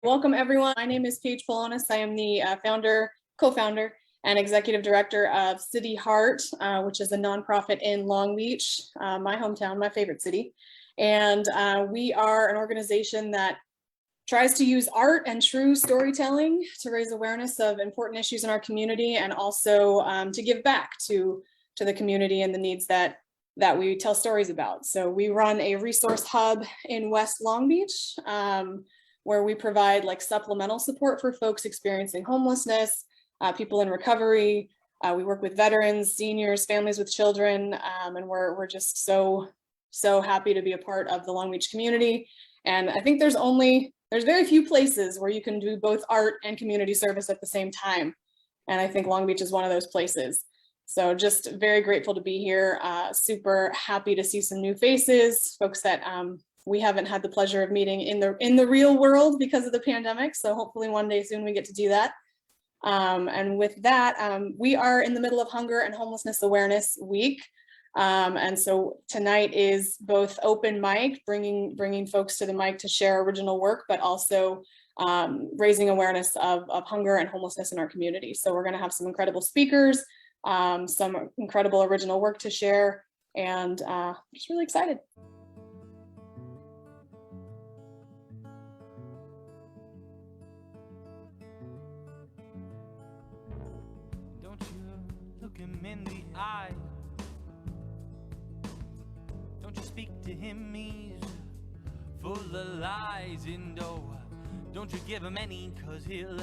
Welcome everyone. My name is Paige Polonis. I am the co-founder and executive director of CityHeART, which is a nonprofit in Long Beach, my hometown, my favorite city. And we are an organization that tries to use art and true storytelling to raise awareness of important issues in our community, and also to give back to the community and the needs that we tell stories about. So we run a resource hub in West Long Beach, where we provide like supplemental support for folks experiencing homelessness, people in recovery. We work with veterans, seniors, families with children, and we're just so happy to be a part of the Long Beach community. And I think there's very few places where you can do both art and community service at the same time. And I think Long Beach is one of those places. So just very grateful to be here. Super happy to see some new faces, folks that we haven't had the pleasure of meeting in the real world because of the pandemic. So hopefully one day soon we get to do that. And with that, we are in the middle of Hunger and Homelessness Awareness Week. And so tonight is both open mic, bringing folks to the mic to share original work, but also raising awareness of hunger and homelessness in our community. So we're going to have some incredible speakers, some incredible original work to share, and just really excited. Don't you look him in the eye? Don't you speak to him, he's full of lies. And oh, don't you give him any, cause he'll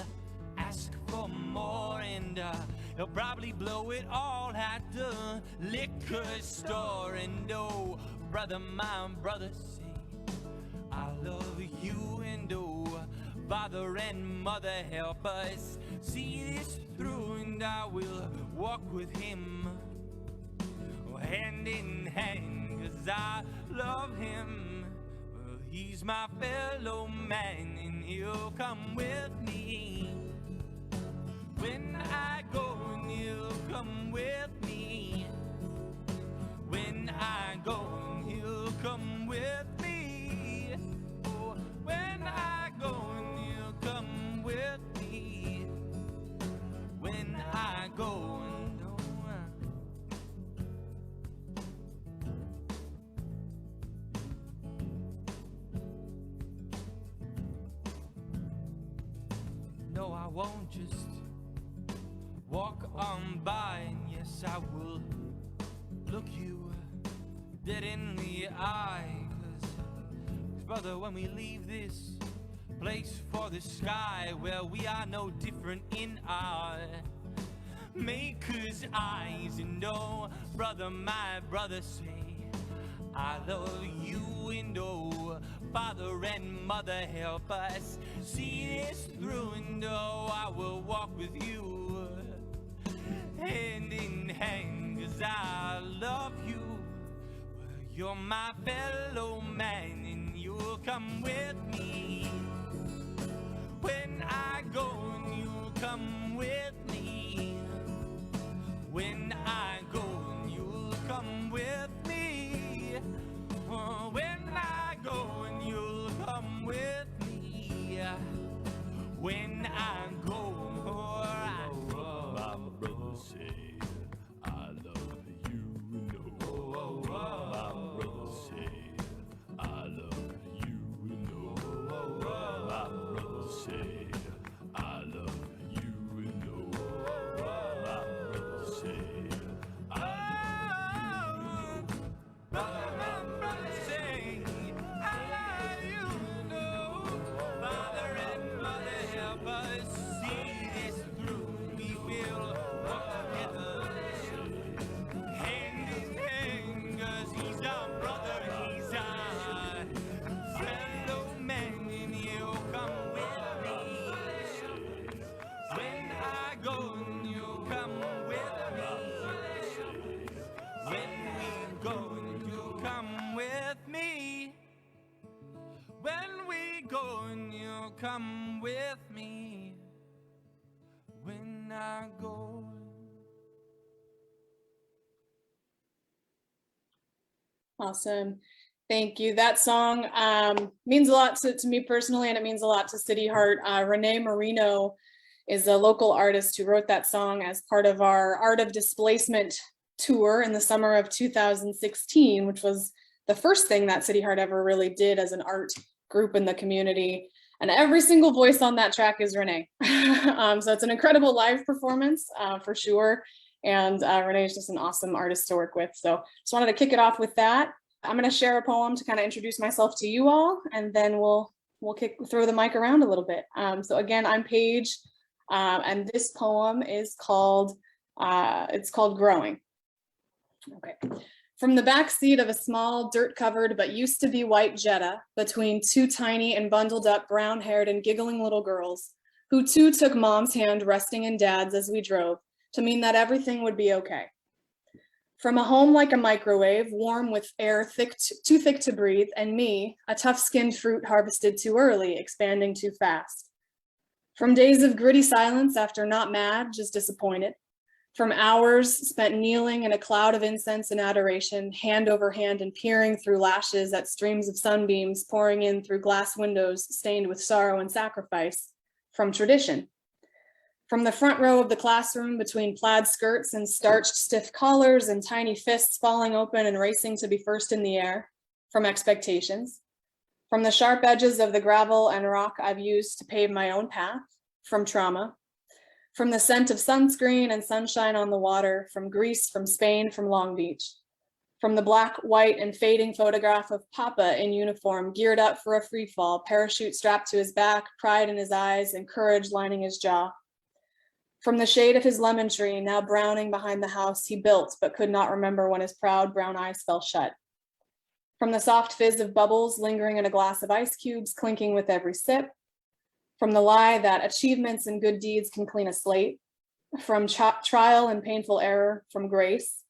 ask for more. And he'll probably blow it all at the liquor store. And oh, brother, my brother, say I love you. And oh, father and mother, help us see this through. And I will walk with him hand in hand, cause I love him. Well, he's my fellow man, and he'll come with me when I go, and he'll come with me when I go, and he'll come with me. Oh, when I go, and he'll come with me when I go. No, I won't just walk on by, and yes, I will look you dead in the eye. Cause brother, when we leave this place for the sky, well, we are no different in our Maker's eyes. And oh, brother, my brother, say I love you. And oh, father and mother, help us see this through. And oh, I will walk with you hand in hand, cause I love you. Well, you're my fellow man, and you'll come with me when I go, and you'll come with me when I go, and you'll come with me when I go, and you'll come with me when I go. My brother say I love you. No, my brother say I love you. No, my brother say I love you. No, my brother say I love you. My brother say I love you. No, father and mother, help us see this through. We will walk together hand in hand, cause he's our brother, he's our fellow man, and he'll come with me when I go, and you'll come with me when we go, and you'll come with me when we go, and you'll come with me when I go. Awesome. Thank you. That song means a lot to me personally, and it means a lot to CityHeART. Renee Marino is a local artist who wrote that song as part of our Art of Displacement tour in the summer of 2016, which was the first thing that CityHeART ever really did as an art group in the community. And every single voice on that track is Renee. So it's an incredible live performance for sure. And Renee is just an awesome artist to work with. So just wanted to kick it off with that. I'm going to share a poem to kind of introduce myself to you all, and then we'll throw the mic around a little bit. So again, I'm Paige, and this poem is called Growing. Okay. From the back seat of a small, dirt-covered but used to be white Jetta, between two tiny and bundled up brown-haired and giggling little girls, who too took Mom's hand resting in Dad's as we drove, to mean that everything would be okay. From a home like a microwave, warm with air too thick to breathe, and me, a tough-skinned fruit harvested too early, expanding too fast. From days of gritty silence after not mad, just disappointed. From hours spent kneeling in a cloud of incense and adoration, hand over hand and peering through lashes at streams of sunbeams pouring in through glass windows stained with sorrow and sacrifice. From tradition. From the front row of the classroom between plaid skirts and starched stiff collars and tiny fists falling open and racing to be first in the air. From expectations. From the sharp edges of the gravel and rock I've used to pave my own path. From trauma. From the scent of sunscreen and sunshine on the water. From Greece, from Spain, from Long Beach. From the black, white, and fading photograph of Papa in uniform, geared up for a free fall, parachute strapped to his back, pride in his eyes, and courage lining his jaw. From the shade of his lemon tree, now browning behind the house he built, but could not remember when his proud brown eyes fell shut. From the soft fizz of bubbles lingering in a glass of ice cubes, clinking with every sip. From the lie that achievements and good deeds can clean a slate. From trial and painful error, from grace.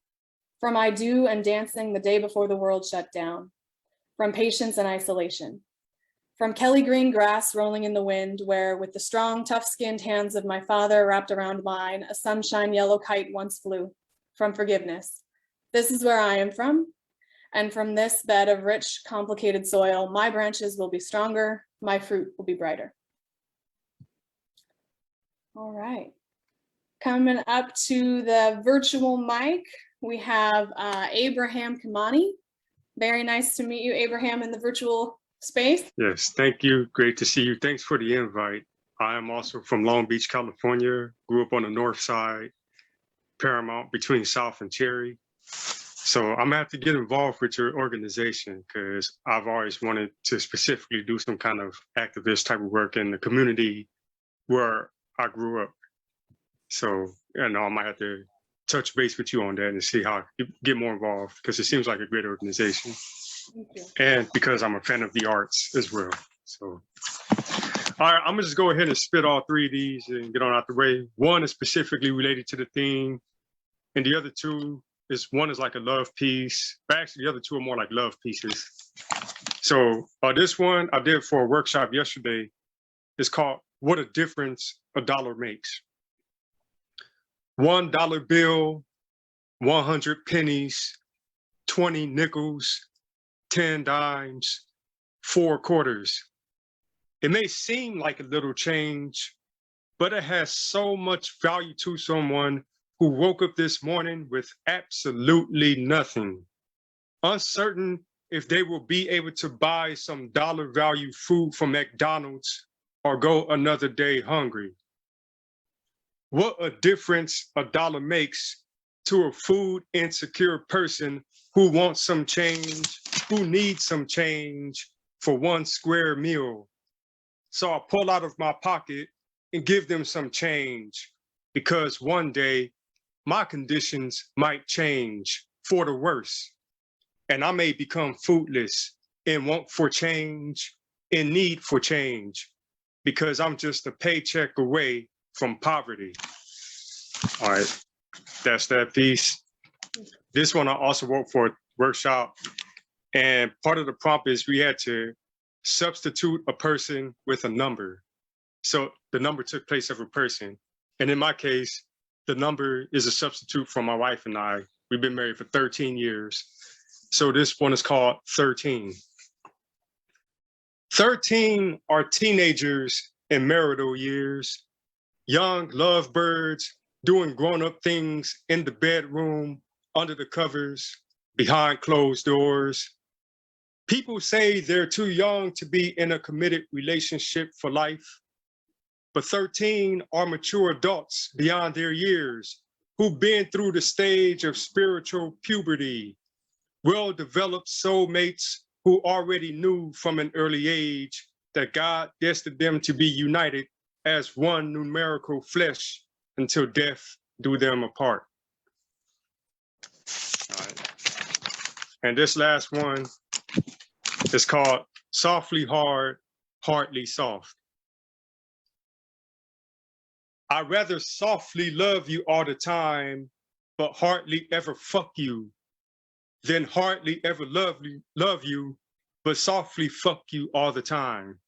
From I do and dancing the day before the world shut down. From patience and isolation. From Kelly green grass rolling in the wind, where with the strong, tough-skinned hands of my father wrapped around mine, a sunshine yellow kite once flew. From forgiveness. This is where I am from. And from this bed of rich, complicated soil, my branches will be stronger, my fruit will be brighter. All right. Coming up to the virtual mic, we have Abraham Kamani. Very nice to meet you, Abraham, in the virtual space. Yes, thank you. Great to see you. Thanks for the invite. I am also from Long Beach, California. Grew up on the north side, Paramount, between South and Cherry. So I'm gonna have to get involved with your organization because I've always wanted to specifically do some kind of activist type of work in the community where I grew up. So, I might have to touch base with you on that and see how I get more involved because it seems like a great organization. Thank you. And because I'm a fan of the arts as well. So, all right, I'm gonna just go ahead and spit all three of these and get on out the way. One is specifically related to the theme, and the other two one is like a love piece. But actually, the other two are more like love pieces. So this one I did for a workshop yesterday. It's called "What a Difference a Dollar Makes." $1 bill, 100 pennies, 20 nickels, 10 dimes, 4 quarters. It may seem like a little change, but it has so much value to someone who woke up this morning with absolutely nothing, uncertain if they will be able to buy some dollar value food from McDonald's or go another day hungry. What a difference a dollar makes to a food insecure person who wants some change, who needs some change for one square meal. So I pull out of my pocket and give them some change because one day my conditions might change for the worse. And I may become foodless and want for change, in need for change, because I'm just a paycheck away from poverty. All right, that's that piece. This one I also wrote for a workshop. And part of the prompt is we had to substitute a person with a number. So the number took place of a person. And in my case, the number is a substitute for my wife and I. We've been married for 13 years. So this one is called 13. 13 are teenagers in marital years, young lovebirds doing grown-up things in the bedroom, under the covers, behind closed doors. People say they're too young to be in a committed relationship for life, but 13 are mature adults beyond their years who've been through the stage of spiritual puberty, well-developed soulmates who already knew from an early age that God destined them to be united as one numerical flesh until death do them apart. All right. And this last one is called Softly Hard, Hardly Soft. I'd rather softly love you all the time, but hardly ever fuck you, than hardly ever love you, but softly fuck you all the time.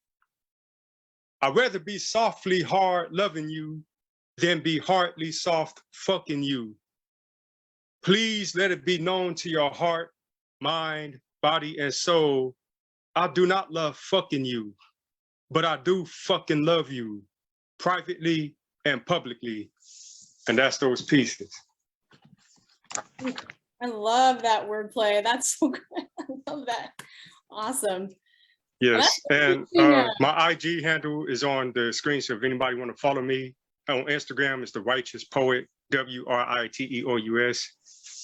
I'd rather be softly hard loving you than be hardly soft fucking you. Please let it be known to your heart, mind, body, and soul, I do not love fucking you, but I do fucking love you, privately and publicly. And that's those pieces. I love that wordplay. That's so good. I love that. Awesome. Yes, and Yeah. my IG handle is on the screen, so if anybody want to follow me on Instagram, it's The Righteous Poet, WRITEOUS.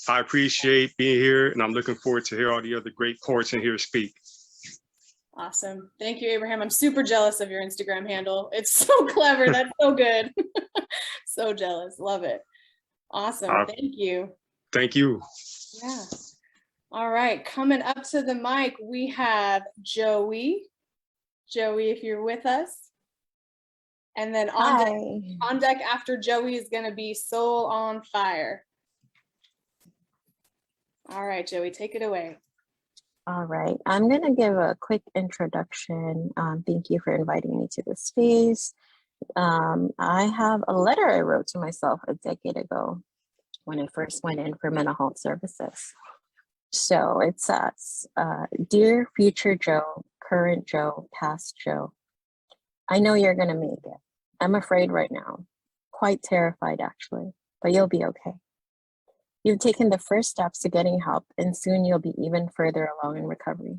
I appreciate being here, and I'm looking forward to hear all the other great poets in here speak. Awesome. Thank you, Abraham. I'm super jealous of your Instagram handle. It's so clever. That's so good. So jealous. Love it. Awesome. Thank you. Thank you. Yeah. All right. Coming up to the mic, we have Joey. Joey, if you're with us. And then on deck after Joey is going to be Soul on Fire. All right, Joey, take it away. All right, I'm going to give a quick introduction. Thank you for inviting me to this space. I have a letter I wrote to myself a decade ago when I first went in for mental health services. So it says, Dear future Joe, current Joe, past Joe, I know you're going to make it. I'm afraid right now, quite terrified actually, but you'll be okay. You've taken the first steps to getting help, and soon you'll be even further along in recovery.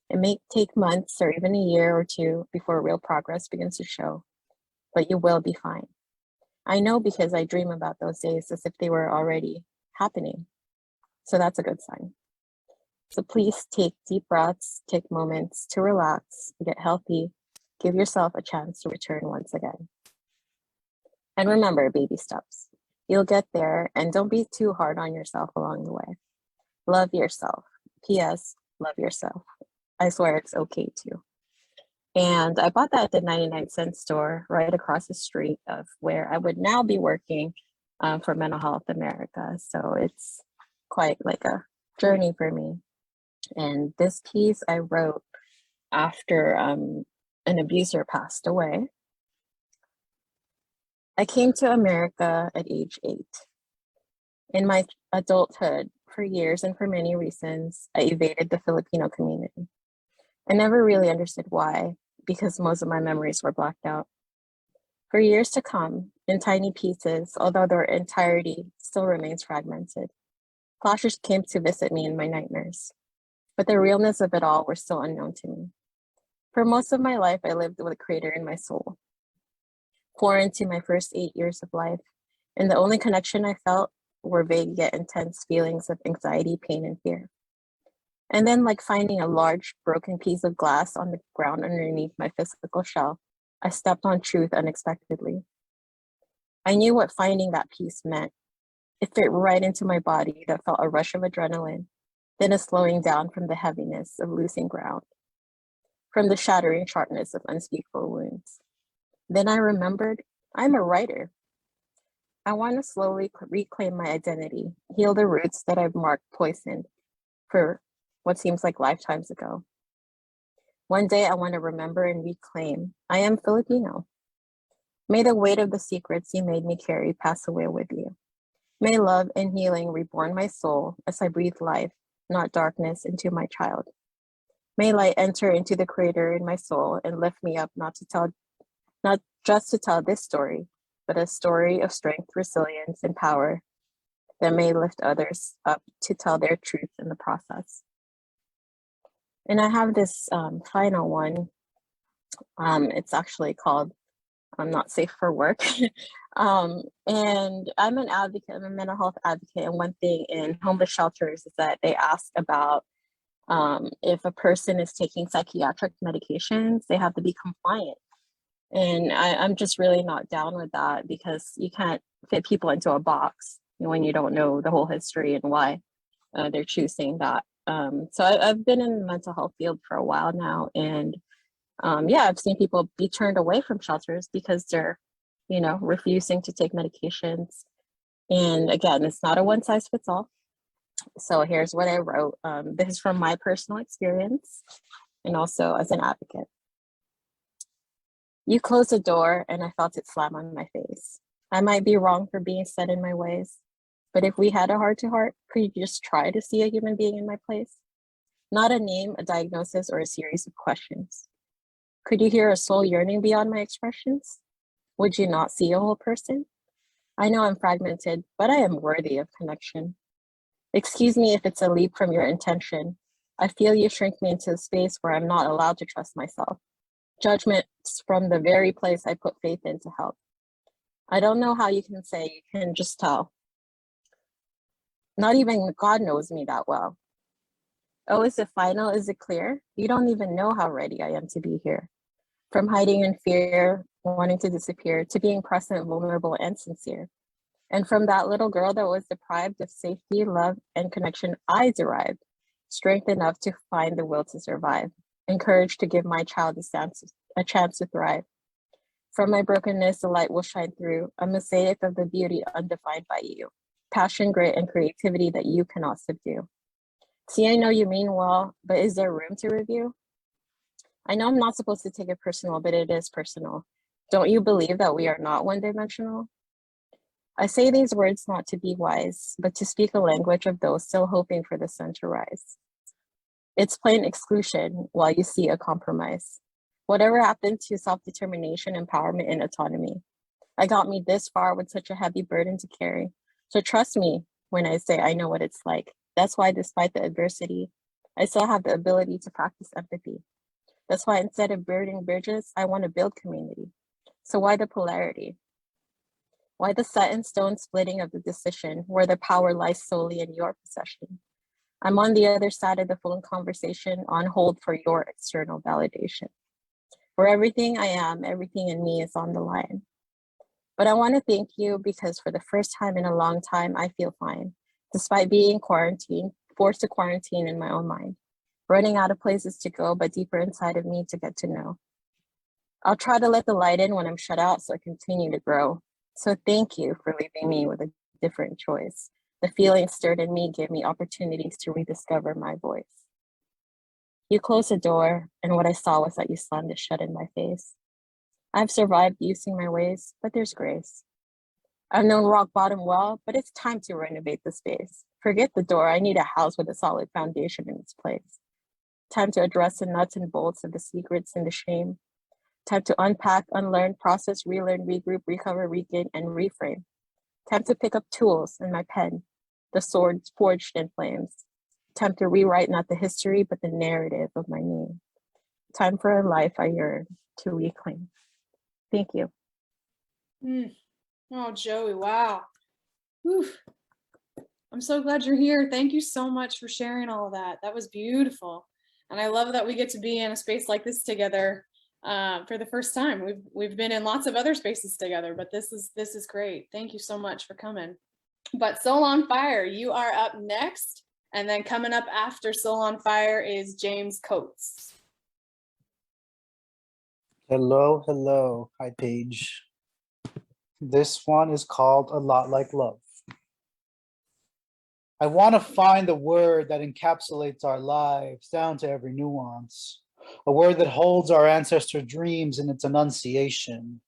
It may take months or even a year or two before real progress begins to show, but you will be fine. I know because I dream about those days as if they were already happening. So that's a good sign. So please take deep breaths, take moments to relax, get healthy, give yourself a chance to return once again. And remember, baby steps. You'll get there, and don't be too hard on yourself along the way. Love yourself. P.S. Love yourself. I swear it's okay too. And I bought that at the 99-cent store right across the street of where I would now be working for Mental Health America. So it's quite like a journey for me. And this piece I wrote after an abuser passed away. I came to America at age 8. In my adulthood, for years and for many reasons, I evaded the Filipino community. I never really understood why, because most of my memories were blacked out. For years to come, in tiny pieces, although their entirety still remains fragmented, clashers came to visit me in my nightmares. But the realness of it all were still unknown to me. For most of my life, I lived with a crater in my soul. Foreign to my first 8 years of life, and the only connection I felt were vague yet intense feelings of anxiety, pain, and fear. And then, like finding a large broken piece of glass on the ground underneath my physical shell, I stepped on truth unexpectedly. I knew what finding that piece meant. It fit right into my body that felt a rush of adrenaline, then a slowing down from the heaviness of losing ground, from the shattering sharpness of unspeakable wounds. Then I remembered, I'm a writer. I want to slowly reclaim my identity, heal the roots that I've marked poisoned for what seems like lifetimes ago. One day I want to remember and reclaim, I am Filipino. May the weight of the secrets you made me carry pass away with you. May love and healing reborn my soul as I breathe life not darkness, into my child. May light enter into the crater in my soul and lift me up, not just to tell this story, but a story of strength, resilience, and power that may lift others up to tell their truth in the process. And I have this final one. It's actually called I'm Not Safe for Work. And I'm an advocate, I'm a mental health advocate. And one thing in homeless shelters is that they ask about if a person is taking psychiatric medications, they have to be compliant. And I'm just really not down with that, because you can't fit people into a box when you don't know the whole history and why they're choosing that. So I've been in the mental health field for a while now, and yeah, I've seen people be turned away from shelters because they're, refusing to take medications. And again, it's not a one size fits all. So here's what I wrote. This is from my personal experience and also as an advocate. You closed the door and I felt it slam on my face. I might be wrong for being set in my ways, but if we had a heart-to-heart, could you just try to see a human being in my place? Not a name, a diagnosis, or a series of questions. Could you hear a soul yearning beyond my expressions? Would you not see a whole person? I know I'm fragmented, but I am worthy of connection. Excuse me if it's a leap from your intention. I feel you shrink me into a space where I'm not allowed to trust myself. Judgments from the very place I put faith in to help. I don't know how you can say you can just tell. Not even God knows me that well. Oh, is it final? Is it clear? You don't even know how ready I am to be here. From hiding in fear, wanting to disappear, to being present, vulnerable, and sincere. And from that little girl that was deprived of safety, love, and connection, I derived strength enough to find the will to survive, and courage to give my child a chance to thrive. From my brokenness, the light will shine through, a mosaic of the beauty undefined by you, passion, grit, and creativity that you cannot subdue. See, I know you mean well, but is there room to review? I know I'm not supposed to take it personal, but it is personal. Don't you believe that we are not one-dimensional? I say these words not to be wise, but to speak a language of those still hoping for the sun to rise. It's plain exclusion while you see a compromise. Whatever happened to self-determination, empowerment, and autonomy? I got me this far with such a heavy burden to carry. So trust me when I say I know what it's like. That's why despite the adversity, I still have the ability to practice empathy. That's why instead of burning bridges, I want to build community. So why the polarity? Why the set in stone splitting of the decision where the power lies solely in your possession? I'm on the other side of the phone conversation, on hold for your external validation. For everything I am, everything in me is on the line. But I want to thank you because for the first time in a long time, I feel fine, despite being quarantined, forced to quarantine in my own mind, running out of places to go, but deeper inside of me to get to know. I'll try to let the light in when I'm shut out so I continue to grow. So thank you for leaving me with a different choice. The feelings stirred in me gave me opportunities to rediscover my voice. You closed the door, and what I saw was that you slammed it shut in my face. I've survived using my ways, but there's grace. I've known rock bottom well, but it's time to renovate the space. Forget the door, I need a house with a solid foundation in its place. Time to address the nuts and bolts of the secrets and the shame. Time to unpack, unlearn, process, relearn, regroup, recover, regain, and reframe. Time to pick up tools and my pen, the swords forged in flames. Time to rewrite not the history, but the narrative of my name. Time for a life I yearn to reclaim. Thank you. Oh, Joey, wow. Whew. I'm so glad you're here. Thank you so much for sharing all of that. That was beautiful. And I love that we get to be in a space like this together for the first time. We've been in lots of other spaces together, but this is great. Thank you so much for coming. But Soul on Fire, you are up next. And then coming up after Soul on Fire is James Coates. Hello, hello. Hi, Paige. This one is called A Lot Like Love. I want to find the word that encapsulates our lives down to every nuance, a word that holds our ancestor dreams in its enunciation.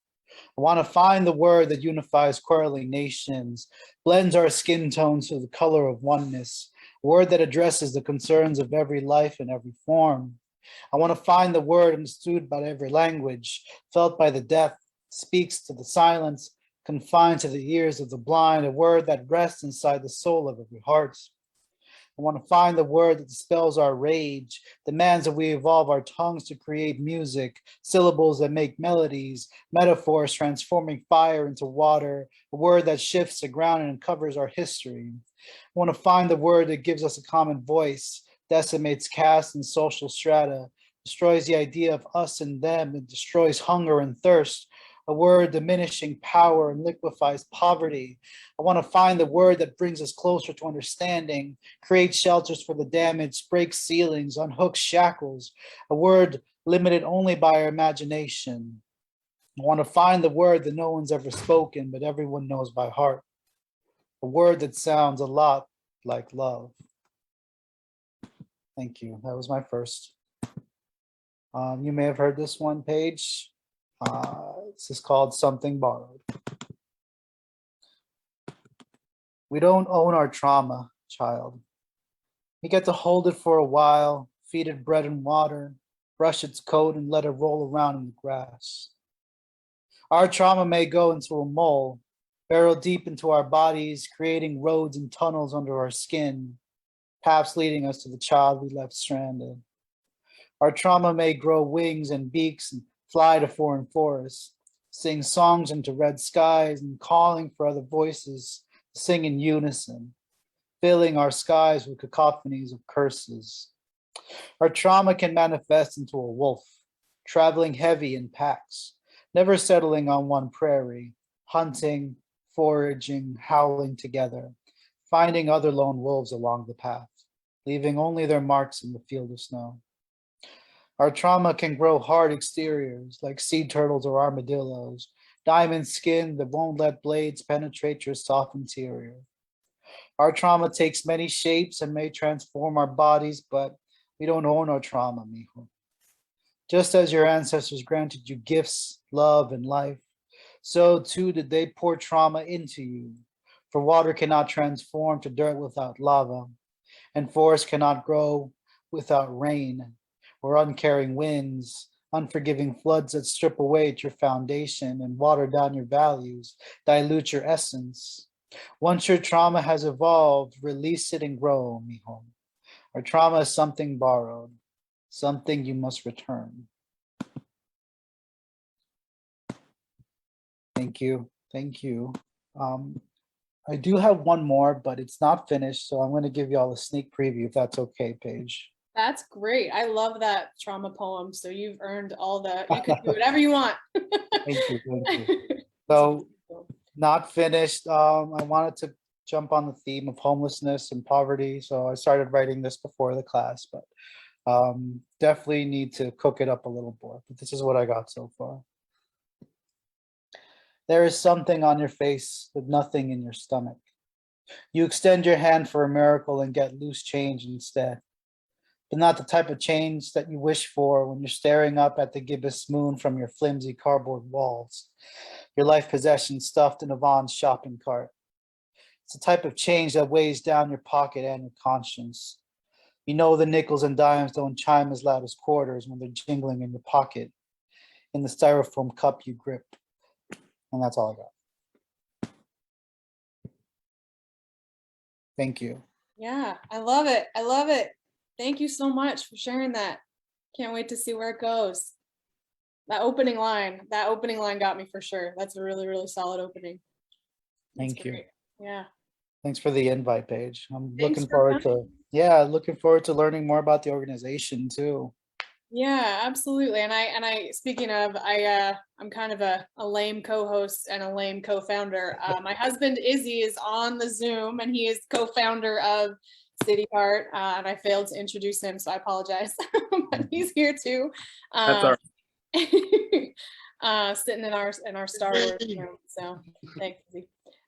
I want to find the word that unifies quarreling nations, blends our skin tones to the color of oneness, a word that addresses the concerns of every life in every form. I want to find the word understood by every language, felt by the deaf, speaks to the silence, confined to the ears of the blind, a word that rests inside the soul of every heart. I want to find the word that dispels our rage, demands that we evolve our tongues to create music, syllables that make melodies, metaphors transforming fire into water, a word that shifts the ground and uncovers our history. I want to find the word that gives us a common voice, decimates caste and social strata, destroys the idea of us and them, and destroys hunger and thirst, a word diminishing power and liquefies poverty. I want to find the word that brings us closer to understanding, creates shelters for the damaged, breaks ceilings, unhooks shackles, a word limited only by our imagination. I want to find the word that no one's ever spoken, but everyone knows by heart, a word that sounds a lot like love. Thank you. That was my first. You may have heard this one, Paige. This is called Something Borrowed. We don't own our trauma, child. We get to hold it for a while, feed it bread and water, brush its coat and let it roll around in the grass. Our trauma may go into a mole, burrow deep into our bodies, creating roads and tunnels under our skin, paths leading us to the child we left stranded. Our trauma may grow wings and beaks and fly to foreign forests, sing songs into red skies and calling for other voices to sing in unison, filling our skies with cacophonies of curses. Our trauma can manifest into a wolf, traveling heavy in packs, never settling on one prairie, hunting, foraging, howling together, finding other lone wolves along the path, leaving only their marks in the field of snow. Our trauma can grow hard exteriors like sea turtles or armadillos, diamond skin that won't let blades penetrate your soft interior. Our trauma takes many shapes and may transform our bodies, but we don't own our trauma, mijo. Just as your ancestors granted you gifts, love, and life, so too did they pour trauma into you. For water cannot transform to dirt without lava, and forest cannot grow without rain, or uncaring winds, unforgiving floods that strip away at your foundation and water down your values, dilute your essence. Once your trauma has evolved, release it and grow, mijo. Our trauma is something borrowed, something you must return. Thank you. Thank you. I do have one more, but it's not finished, so I'm going to give you all a sneak preview if that's okay, Paige. That's great. I love that trauma poem. So you've earned all the, you can do whatever you want. Thank you. Thank you. So, not finished. I wanted to jump on the theme of homelessness and poverty. So I started writing this before the class, but definitely need to cook it up a little more. But this is what I got so far. There is something on your face with nothing in your stomach. You extend your hand for a miracle and get loose change instead. But not the type of change that you wish for when you're staring up at the gibbous moon from your flimsy cardboard walls, your life possessions stuffed in Yvonne's shopping cart. It's the type of change that weighs down your pocket and your conscience. You know the nickels and dimes don't chime as loud as quarters when they're jingling in your pocket, in the styrofoam cup you grip. And that's all I got. Thank you. Yeah, I love it. I love it. Thank you so much for sharing that. Can't wait to see where it goes. That opening line got me for sure. That's a really, really solid opening. Thank you. Yeah. Thanks for the invite, Paige. I'm Thanks looking for forward coming. looking forward to learning more about the organization too. Yeah, absolutely. And I speaking of, I'm kind of a lame co-host and a lame co-founder. My husband Izzy is on the Zoom and he is co-founder of CityHeART, and I failed to introduce him, so I apologize. But he's here too. That's all right. Sitting in our Star Wars room. So thanks, Izzy.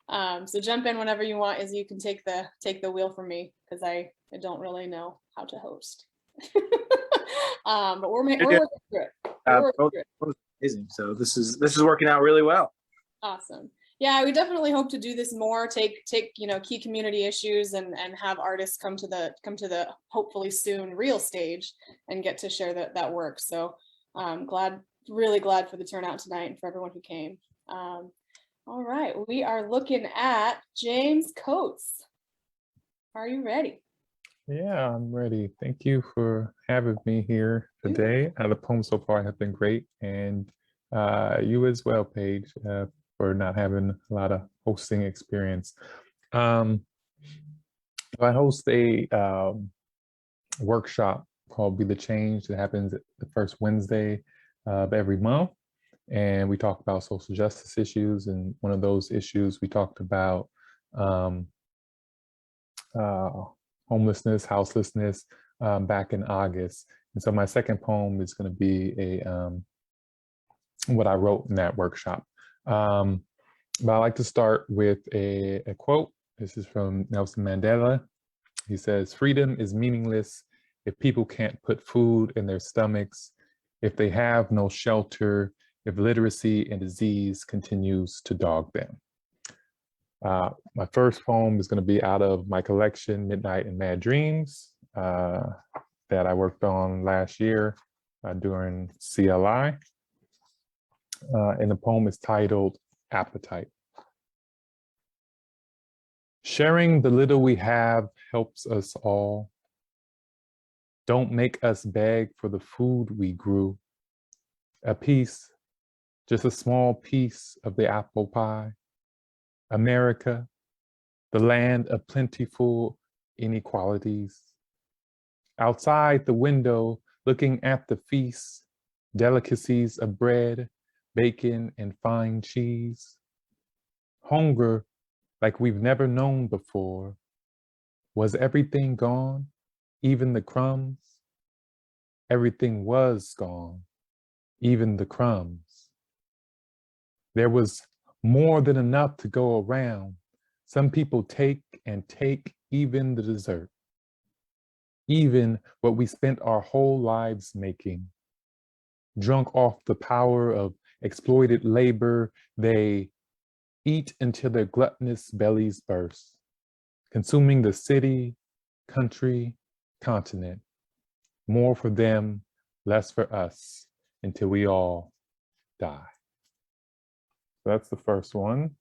So jump in whenever you want, Izzy. You can take the wheel from me because I don't really know how to host. But we're working through it. Amazing. So this is working out really well. Awesome. Yeah, we definitely hope to do this more, take key community issues and have artists come to the hopefully soon real stage and get to share that work. So really glad for the turnout tonight and for everyone who came. All right, we are looking at James Coates. Are you ready? Yeah, I'm ready. Thank you for having me here today. The poems so far have been great, and you as well, Paige, for not having a lot of hosting experience. I host a workshop called Be the Change that happens the first Wednesday of every month, and we talk about social justice issues. And one of those issues we talked about homelessness, houselessness, back in August. And so my second poem is going to be what I wrote in that workshop. But I like to start with a quote. This is from Nelson Mandela. He says, "Freedom is meaningless if people can't put food in their stomachs, if they have no shelter, if literacy and disease continues to dog them." My first poem is going to be out of my collection, Midnight and Mad Dreams, that I worked on last year during CLI. And the poem is titled Appetite. Sharing the little we have helps us all. Don't make us beg for the food we grew. A piece, just a small piece of the apple pie. America, the land of plentiful inequalities. Outside the window, looking at the feast, delicacies of bread, bacon, and fine cheese. Hunger like we've never known before. Was everything gone, even the crumbs? Everything was gone, even the crumbs. There was more than enough to go around. Some people take and take even the dessert, even what we spent our whole lives making. Drunk off the power of exploited labor, they eat until their gluttonous bellies burst, consuming the city, country, continent. More for them, less for us, until we all die. So that's the first one.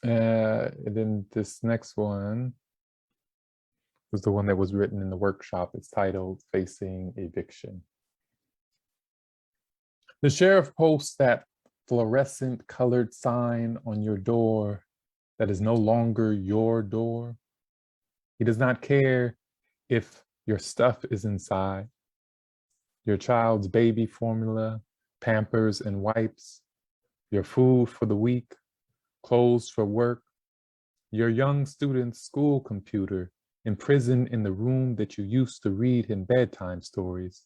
And then this next one was the one that was written in the workshop. It's titled Facing Eviction. The sheriff posts that fluorescent colored sign on your door that is no longer your door. He does not care if your stuff is inside. Your child's baby formula, Pampers and wipes, your food for the week, clothes for work, your young student's school computer imprisoned in the room that you used to read him bedtime stories.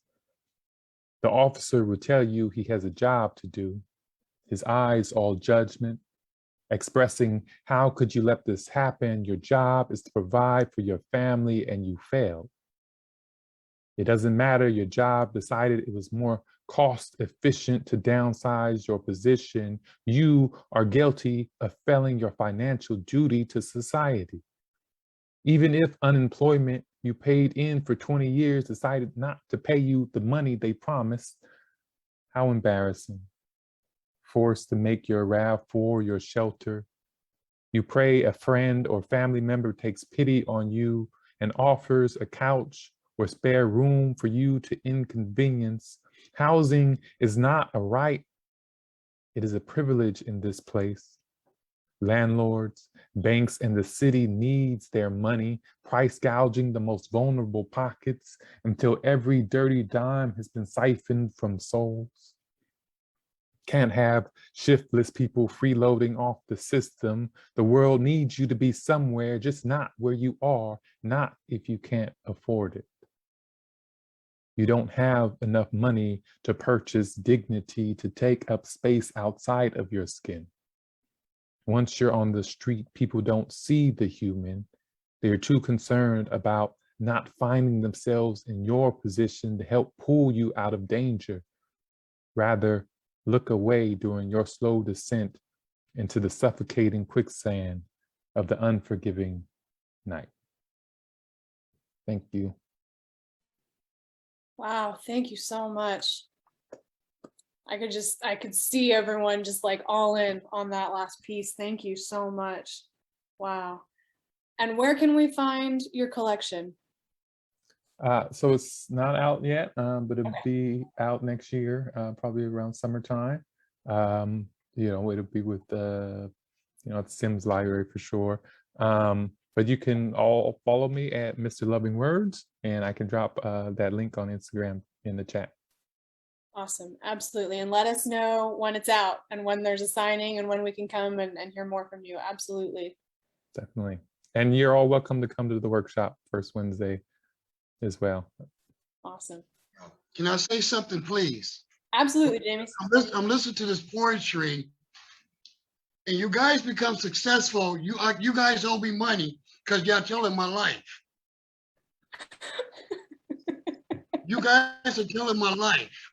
The officer will tell you he has a job to do, his eyes all judgment, expressing, how could you let this happen? Your job is to provide for your family and you failed. It doesn't matter, your job decided it was more cost efficient to downsize your position. You are guilty of failing your financial duty to society. Even if unemployment you paid in for 20 years decided not to pay you the money they promised, how embarrassing. Forced to make your RAV4 your shelter. You pray a friend or family member takes pity on you and offers a couch or spare room for you to inconvenience. Housing is not a right. It is a privilege in this place. Landlords, banks, and the city needs their money, price gouging the most vulnerable pockets until every dirty dime has been siphoned from souls. Can't have shiftless people freeloading off the system. The world needs you to be somewhere, just not where you are, not if you can't afford it. You don't have enough money to purchase dignity, to take up space outside of your skin. Once you're on the street, people don't see the human. They're too concerned about not finding themselves in your position to help pull you out of danger. Rather, look away during your slow descent into the suffocating quicksand of the unforgiving night. Thank you. Wow, thank you so much. I could see everyone just like all in on that last piece. Thank you so much. Wow. And where can we find your collection? So it's not out yet, but it'll Okay. be out next year, probably around summertime. It'll be with at Sims Library for sure. But you can all follow me at Mr. Loving Words, and I can drop that link on Instagram in the chat. Awesome. Absolutely. And let us know when it's out and when there's a signing and when we can come and hear more from you. Absolutely. Definitely. And you're all welcome to come to the workshop first Wednesday as well. Awesome. Can I say something, please? Absolutely, Jamie. I'm listening to this poetry, and you guys become successful. You guys owe me money because y'all telling my life. You guys are telling my life.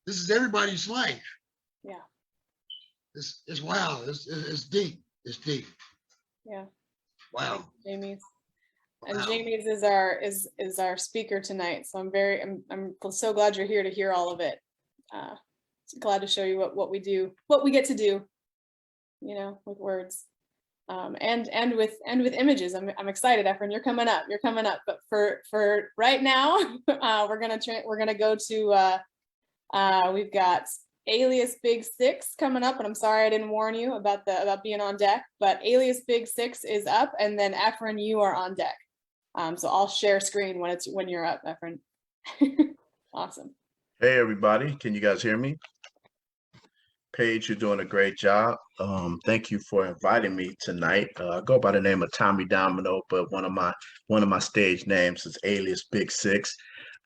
This is everybody's life. Yeah. It's wow. It's deep. It's deep. Yeah. Wow. Jamie's. And Wow. Jamie's is our speaker tonight. So I'm so glad you're here to hear all of it. Glad to show you what we do, what we get to do, with words. And with images. I'm excited, Efren. You're coming up. But for right now, we're gonna go to we've got Alias Big Six coming up, and I'm sorry I didn't warn you about being on deck, but Alias Big Six is up, and then Efren, you are on deck. So I'll share screen when you're up, Efren. Awesome. Hey everybody, can you guys hear me? Paige, you're doing a great job. Thank you for inviting me tonight. I go by the name of Tommy Domino, but one of my stage names is Alias Big Six.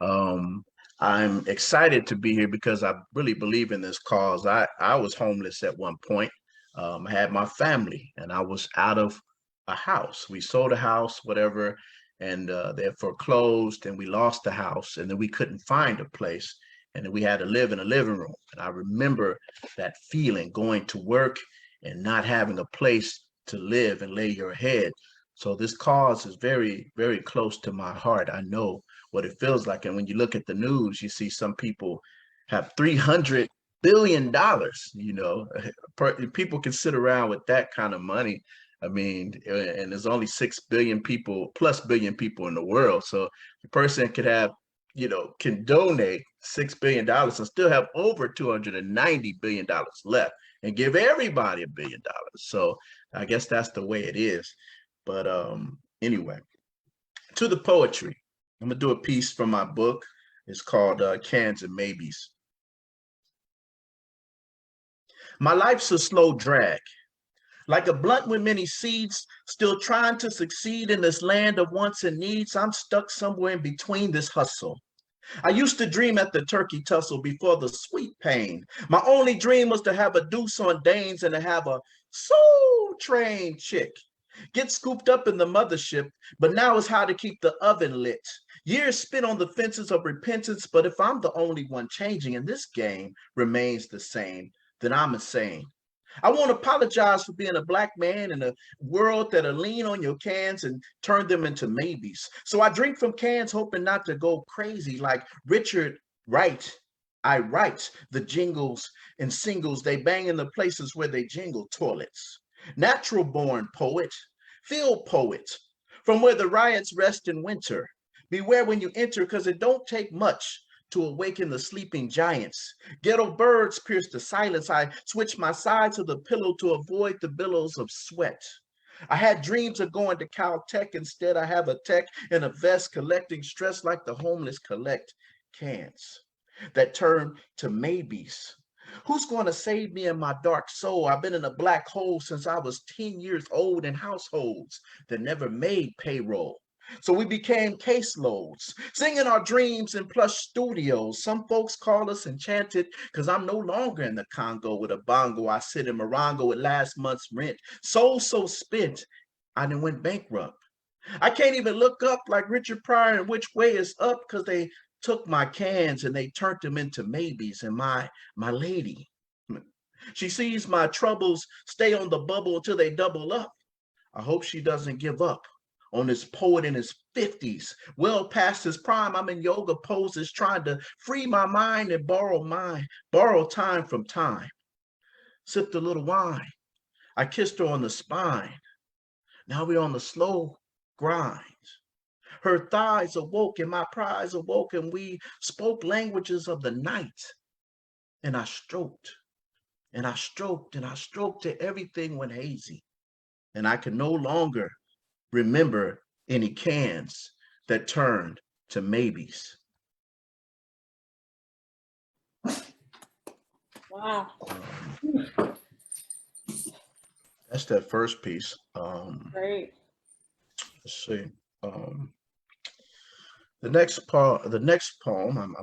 I'm excited to be here because I really believe in this cause. I was homeless at one point. I had my family and I was out of a house. We sold a house, whatever, and they foreclosed and we lost the house, and then we couldn't find a place. And then we had to live in a living room. And I remember that feeling, going to work and not having a place to live and lay your head. So this cause is very, very close to my heart. I know what it feels like. And when you look at the news, you see some people have $300 billion, people can sit around with that kind of money. I mean, and there's only 6 billion people plus billion people in the world. So the person could have, can donate $6 billion and still have over $290 billion left and give everybody $1 billion. So I guess that's the way it is. But anyway, to the poetry, I'm gonna do a piece from my book. It's called Cans and Maybes. My life's a slow drag, like a blunt with many seeds, still trying to succeed in this land of wants and needs. I'm stuck somewhere in between this hustle. I used to dream at the turkey tussle before the sweet pain. My only dream was to have a deuce on Danes and to have a soul train chick. Get scooped up in the mothership, but now it's how to keep the oven lit. Years spent on the fences of repentance, but if I'm the only one changing and this game remains the same, then I'm insane. I won't apologize for being a black man in a world that'll lean on your cans and turn them into maybes. So I drink from cans, hoping not to go crazy like Richard Wright. I write the jingles and singles they bang in the places where they jingle toilets. Natural born poet, field poet, from where the riots rest in winter. Beware when you enter, because it don't take much to awaken the sleeping giants. Ghetto birds pierce the silence. I switch my side to the pillow to avoid the billows of sweat. I had dreams of going to Caltech. Instead, I have a tech in a vest collecting stress like the homeless collect cans that turn to maybes. Who's going to save me in my dark soul? I've been in a black hole since I was 10 years old in households that never made payroll. So we became caseloads, singing our dreams in plush studios. Some folks call us enchanted because I'm no longer in the Congo with a bongo. I sit in Morongo with last month's rent. Soul so spent, I done went bankrupt. I can't even look up like Richard Pryor and which way is up, because they took my cans and they turned them into maybes. And my lady, She sees my troubles stay on the bubble until they double up. I hope she doesn't give up on this poet in his 50s, well past his prime. I'm in yoga poses trying to free my mind and borrow time from time. Sipped a little wine. I kissed her on the spine. Now we're on the slow grind. Her thighs awoke and my prize awoke, and we spoke languages of the night. And I stroked, and I stroked, and I stroked till everything went hazy. And I could no longer remember any cans that turned to maybes. Wow. That's that first piece. Great. Let's see. The next poem,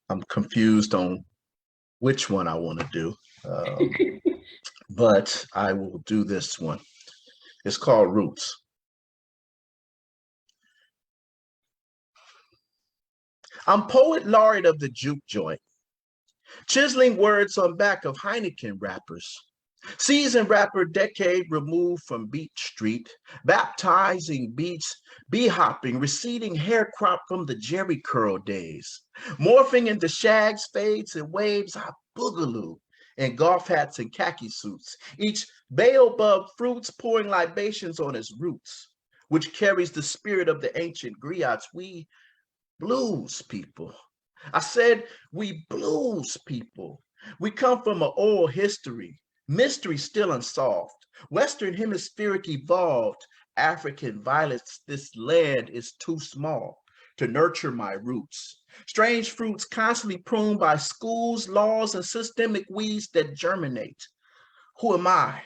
I'm confused on which one I want to do, but I will do this one. It's called Roots. I'm poet laureate of the juke joint, chiseling words on back of Heineken wrappers. Seasoned rapper, decade removed from Beach Street, baptizing beats, bee-hopping, receding hair crop from the Jerry curl days. Morphing into shags, fades, and waves, I boogaloo in golf hats and khaki suits, each baobab fruits pouring libations on its roots, which carries the spirit of the ancient griots. We blues people. I said we blues people. We come from an oral history, mystery still unsolved, Western hemispheric evolved, African violets. This land is too small to nurture my roots. Strange fruits constantly pruned by schools, laws, and systemic weeds that germinate. Who am I?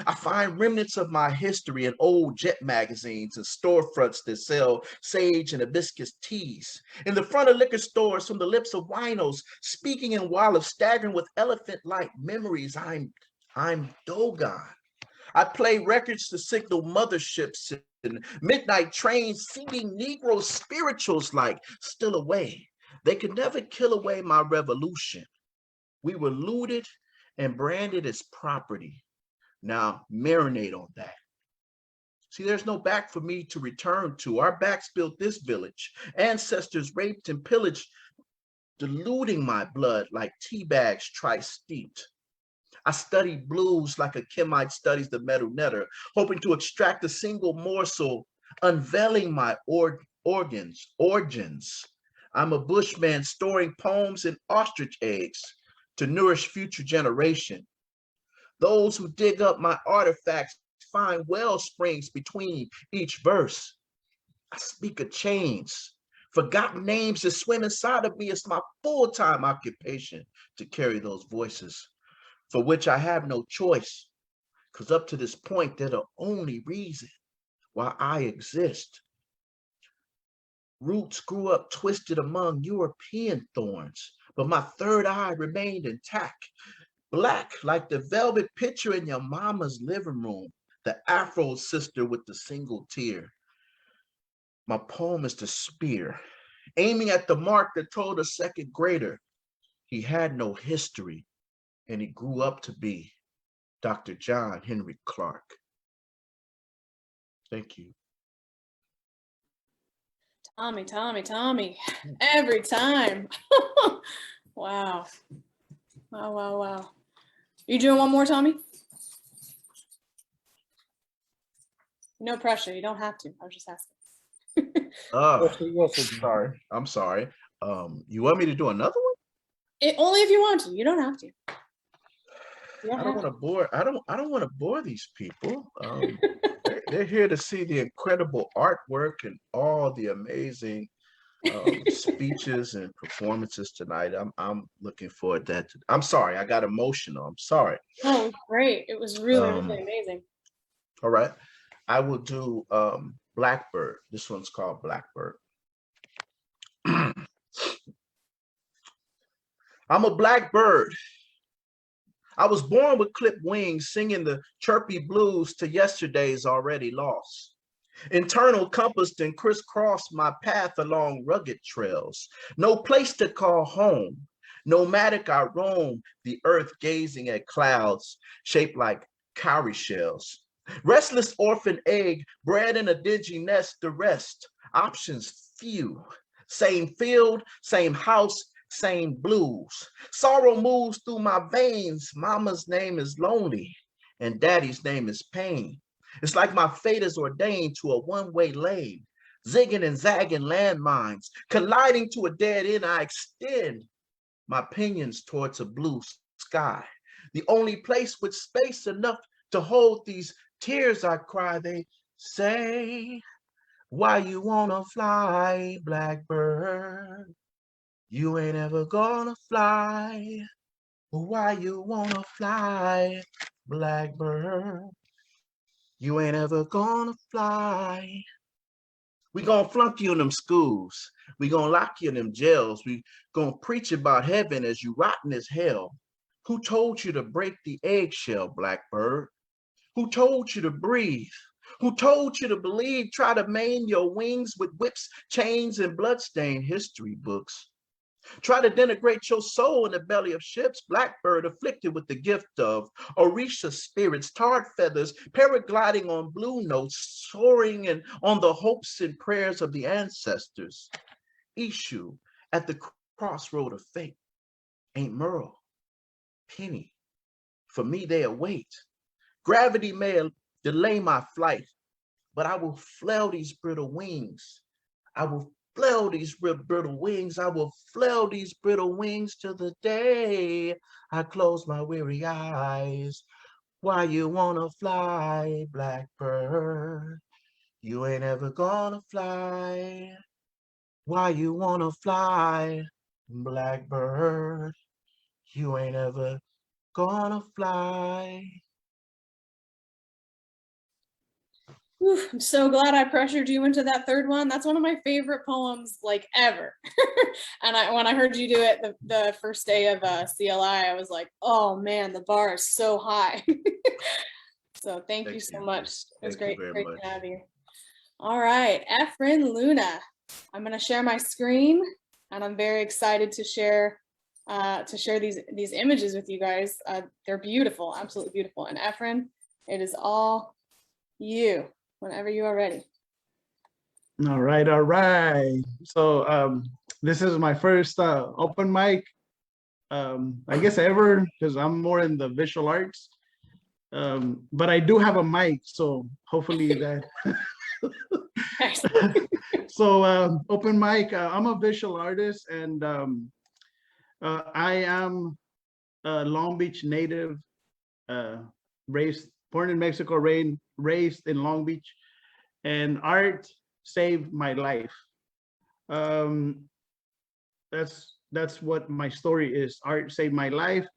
I find remnants of my history in old jet magazines and storefronts that sell sage and hibiscus teas. In the front of liquor stores, from the lips of winos, speaking in while of staggering with elephant-like memories, I'm Dogon. I play records to signal motherships and midnight trains, seeding Negro spirituals like still away. They could never kill away my revolution. We were looted and branded as property. Now marinate on that. See, there's no back for me to return to. Our backs built this village. Ancestors raped and pillaged, diluting my blood like tea bags tri-steeped. I studied blues like a chemite studies the metal netter, hoping to extract a single morsel, unveiling my origins. I'm a bushman storing poems in ostrich eggs to nourish future generation. Those who dig up my artifacts find well springs between each verse. I speak of chains, forgotten names that swim inside of me. It's my full-time occupation to carry those voices, for which I have no choice, because up to this point, they're the only reason why I exist. Roots grew up twisted among European thorns, but my third eye remained intact. Black like the velvet picture in your mama's living room, the Afro sister with the single tear. My poem is the spear, aiming at the mark that told a second grader he had no history, and he grew up to be Dr. John Henry Clark. Thank you. Tommy, every time. Wow. Wow. You doing one more, Tommy? No pressure. You don't have to. I was just asking. I'm sorry. You want me to do another one? Only if you want to. You don't have to. I don't want to bore. I don't want to bore these people. They're here to see the incredible artwork and all the amazing speeches and performances tonight. I'm looking forward to that. I'm sorry, I got emotional. I'm sorry. Oh, great. It was really amazing. All right. I will do Blackbird. This one's called Blackbird. I'm a blackbird. I was born with clipped wings, singing the chirpy blues to yesterday's already lost. Internal compassed and crisscrossed my path along rugged trails. No place to call home. Nomadic I roam the earth, gazing at clouds shaped like cowrie shells. Restless orphan egg, bred in a dingy nest, the rest, options few. Same field, same house, same blues. Sorrow moves through my veins. Mama's name is lonely, and daddy's name is pain. It's like my fate is ordained to a one-way lane, zigging and zagging landmines, colliding to a dead end. I extend my pinions towards a blue sky, the only place with space enough to hold these tears I cry. They say, why you wanna fly, Blackbird? You ain't ever gonna fly. Why you wanna fly, Blackbird? You ain't ever gonna fly. We gonna flunk you in them schools. We gonna lock you in them jails. We gonna preach about heaven as you rotten as hell. Who told you to break the eggshell, Blackbird? Who told you to breathe? Who told you to believe? Try to maim your wings with whips, chains, and bloodstained history books. Try to denigrate your soul in the belly of ships, Blackbird afflicted with the gift of Orisha spirits, tarred feathers, paragliding on blue notes, soaring and on the hopes and prayers of the ancestors. Issue at the crossroad of fate. Ain't Merle, Penny, for me they await. Gravity may delay my flight, but I will flail these brittle wings. I will flail these brittle wings. I will flail these brittle wings till the day I close my weary eyes. Why you wanna fly, Blackbird? You ain't ever gonna fly. Why you wanna fly, Blackbird? You ain't ever gonna fly. Whew, I'm so glad I pressured you into that third one. That's one of my favorite poems like ever. And when I heard you do it the first day of CLI, I was like, oh man, the bar is so high. So thank you so much. It was great to have you. All right, Efren Luna. I'm gonna share my screen and I'm very excited to share these images with you guys. They're beautiful, absolutely beautiful. And Efren, it is all you. Whenever you are ready. All right. So this is my first open mic, I guess ever, because I'm more in the visual arts. But I do have a mic, so hopefully that. So open mic, I'm a visual artist, and I am a Long Beach native, born in Mexico, raised in Long Beach, and art saved my life. That's what my story is. Art saved my life,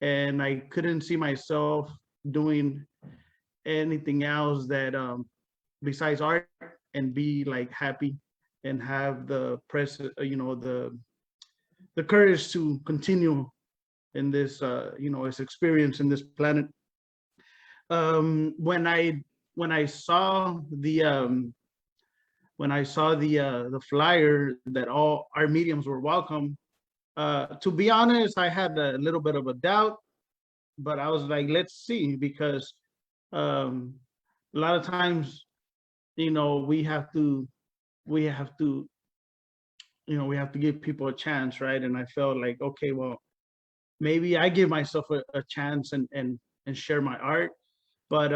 and I couldn't see myself doing anything else that besides art and be like happy and have the the courage to continue in this this experience in this planet. When I saw the flyer that all our mediums were welcome, to be honest, I had a little bit of a doubt, but I was like, let's see, because a lot of times, we have to give people a chance, right? And I felt like, okay, well, maybe I give myself a chance and share my art. But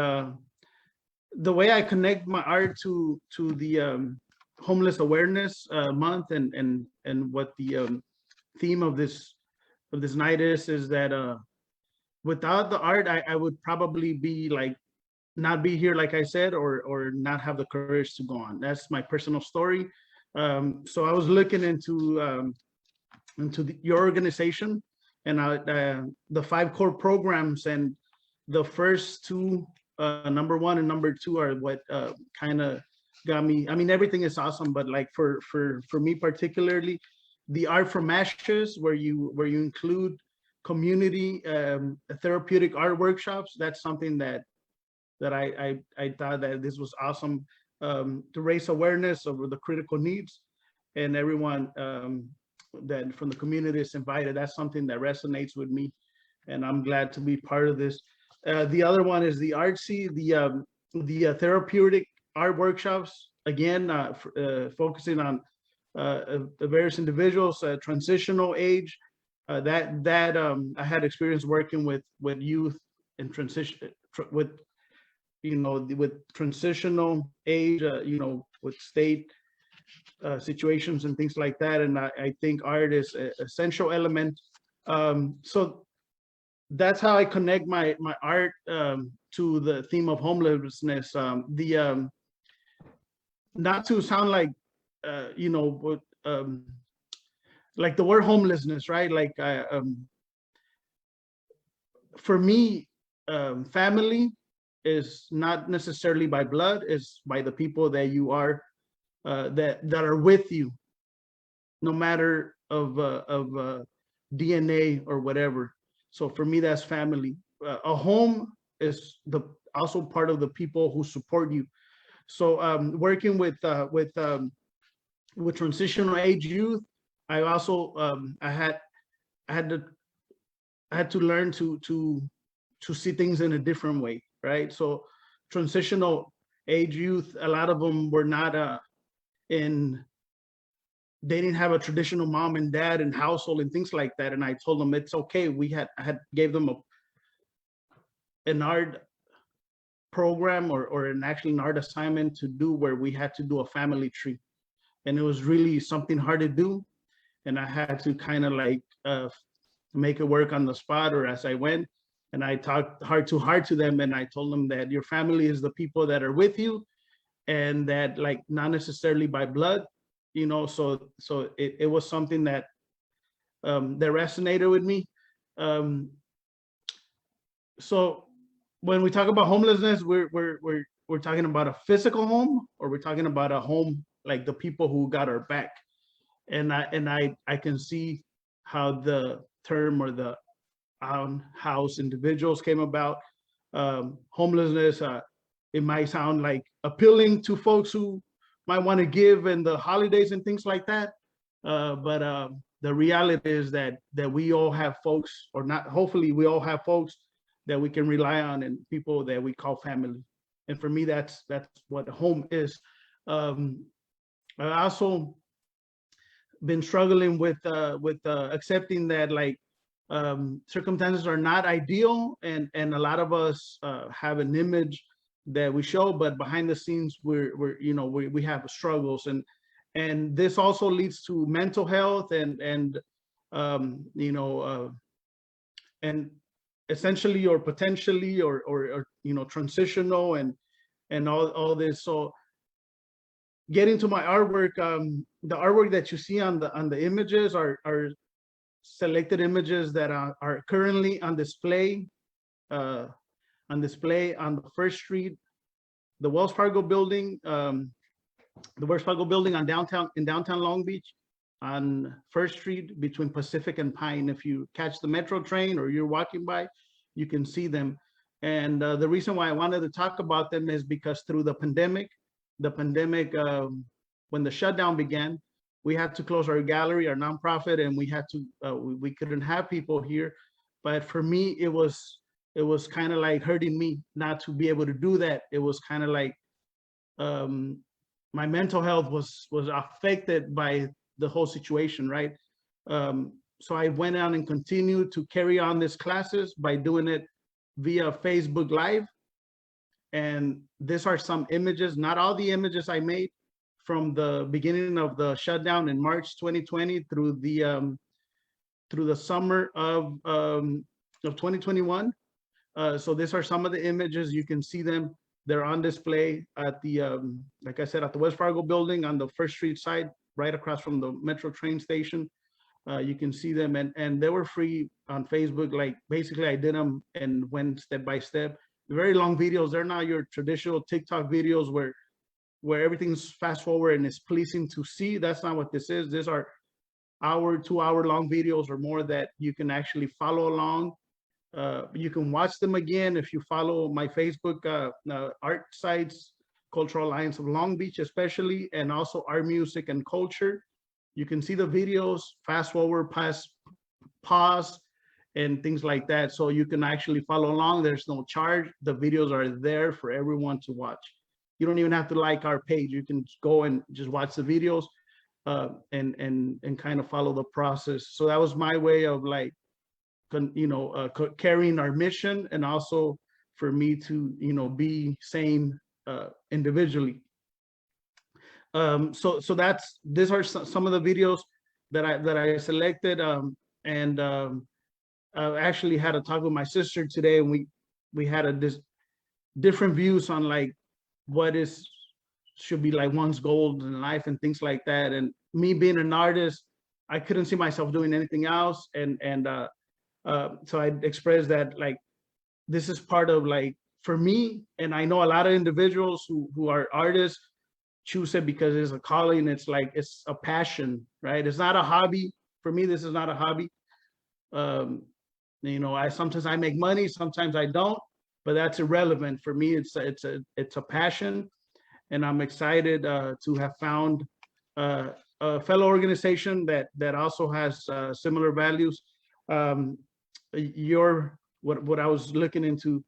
the way I connect my art to the homeless awareness month and what the theme of this night is that without the art, I would probably be like not be here, like I said, or not have the courage to go on. That's my personal story. So I was looking into your organization and the 5 core programs, and the first 2, number 1 and number 2, are what kind of got me. I mean, everything is awesome, but like for me particularly, the Art from Ashes, where you include community therapeutic art workshops. That's something that I thought that this was awesome, to raise awareness over the critical needs, and everyone that from the community is invited. That's something that resonates with me, and I'm glad to be part of this. The other one is the artsy, the therapeutic art workshops. Again, focusing on the various individuals, transitional age. I had experience working with youth and transition with with transitional age, with state situations and things like that. And I think art is an essential element. So that's how I connect my art to the theme of homelessness. Not to sound like, but like the word homelessness, right? Like for me, family is not necessarily by blood, it's by the people that you are, that are with you, no matter of DNA or whatever. So for me, that's family. A home is also part of the people who support you. So working with transitional age youth, I also I had to learn to see things in a different way, right? So transitional age youth, a lot of them were not they didn't have a traditional mom and dad and household and things like that. And I told them it's okay. I gave them an art program or an art assignment to do, where we had to do a family tree. And it was really something hard to do. And I had to kind of like make it work on the spot or as I went. And I talked heart to them. And I told them that your family is the people that are with you, and that like not necessarily by blood, so it was something that that resonated with me. So when we talk about homelessness, we're talking about a physical home, or we're talking about a home like the people who got our back. And I can see how the term or the house individuals came about. Homelessness, it might sound like appealing to folks who might want to give in the holidays and things like that. But the reality is that we all have folks, or not, hopefully we all have folks that we can rely on, and people that we call family. And for me, that's what home is. I also been struggling with accepting that like circumstances are not ideal, and a lot of us have an image that we show, but behind the scenes we have struggles, and this also leads to mental health and essentially or potentially or transitional and all this. So getting to my artwork, the artwork that you see on the images are selected images that are currently on display on the First Street, the Wells Fargo building, in downtown Long Beach, on First Street between Pacific and Pine. If you catch the Metro train or you're walking by, you can see them. And the reason why I wanted to talk about them is because through the pandemic, when the shutdown began, we had to close our gallery, our nonprofit, and we couldn't have people here. But for me, it was kind of like hurting me not to be able to do that. It was kind of like my mental health was affected by the whole situation, right? So I went on and continued to carry on these classes by doing it via Facebook Live. And these are some images, not all the images I made from the beginning of the shutdown in March 2020 through the summer of 2021. So these are some of the images. You can see them. They're on display at the, like I said, at the Wells Fargo building on the First Street side, right across from the Metro train station. You can see them, and they were free on Facebook. Like basically I did them and went step by step. Very long videos. They're not your traditional TikTok videos where everything's fast forward and it's pleasing to see. That's not what this is. These are 2-hour long videos or more that you can actually follow along. You can watch them again if you follow my Facebook art sites, Cultural Alliance of Long Beach especially, and also Art Music and Culture. You can see the videos, fast forward, pause, and things like that. So you can actually follow along. There's no charge. The videos are there for everyone to watch. You don't even have to like our page. You can go and just watch the videos and kind of follow the process. So that was my way of like, carrying our mission, and also for me to, be sane individually. So these are some of the videos that I selected, and I actually had a talk with my sister today, and we had this different views on like what should be like one's goal in life and things like that. And me being an artist, I couldn't see myself doing anything else, and so I expressed that like this is part of like for me, and I know a lot of individuals who are artists choose it because it's a calling. It's like it's a passion, right? It's not a hobby. For me, this is not a hobby. I sometimes I make money, sometimes I don't, but that's irrelevant. For me, it's a passion, and I'm excited to have found a fellow organization that also has similar values. What I was looking into,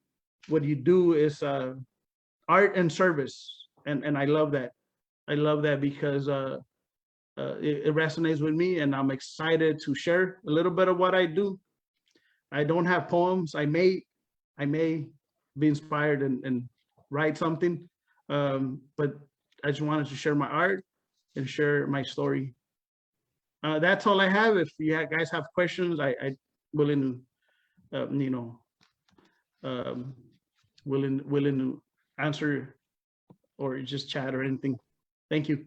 what you do is art and service, and I love that. I love that because it resonates with me, and I'm excited to share a little bit of what I do. I don't have poems. I may be inspired and write something, but I just wanted to share my art and share my story. That's all I have. If you guys have questions, I willing to, willing to answer or just chat or anything. Thank you.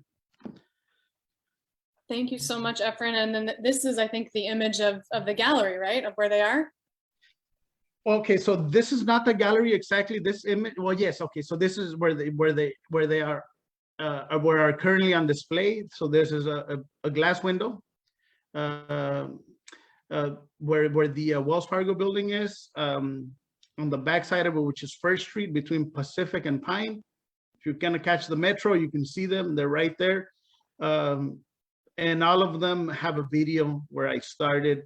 Thank you so much, Efren. And then this is, I think, the image of the gallery, right? Of where they are. Okay, so this is not the gallery exactly. This image, well, yes. Okay, so this is where they are currently on display. So this is a glass window where the Wells Fargo building is. On the backside of it, which is First Street between Pacific and Pine. If you're gonna catch the metro, you can see them. They're right there. And all of them have a video where I started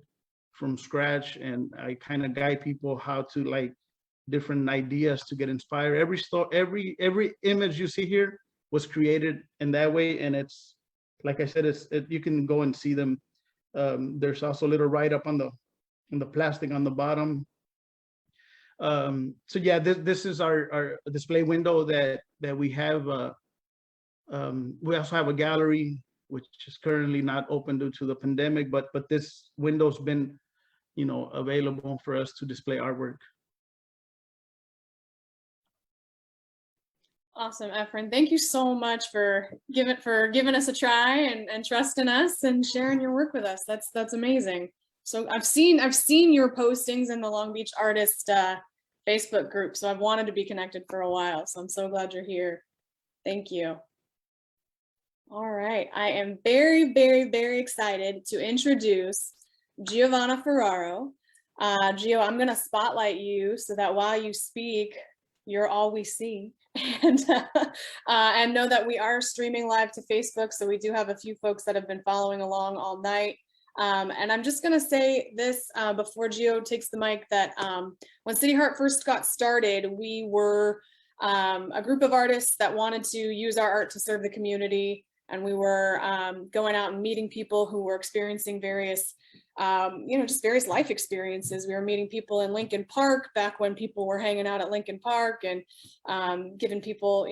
from scratch, and I kind of guide people how to like different ideas to get inspired. Every image you see here was created in that way, and it's like I said, you can go and see them. There's also a little write-up on the plastic on the bottom. So yeah, this is our display window that we have. We also have a gallery which is currently not open due to the pandemic, but this window's been, available for us to display artwork. Awesome, Efren. Thank you so much for giving us a try and trusting us and sharing your work with us. That's amazing. So I've seen your postings in the Long Beach Artist Facebook group, so I've wanted to be connected for a while. So I'm so glad you're here. Thank you. All right, I am very, very, very excited to introduce Giovanna Ferraro. Gio, I'm going to spotlight you so that while you speak, you're all we see. And know that we are streaming live to Facebook, so we do have a few folks that have been following along all night. And I'm just going to say this before Gio takes the mic, that when CityHeART first got started, we were a group of artists that wanted to use our art to serve the community. And we were going out and meeting people who were experiencing various, just various life experiences. We were meeting people in Lincoln Park back when people were hanging out at Lincoln Park, and giving people,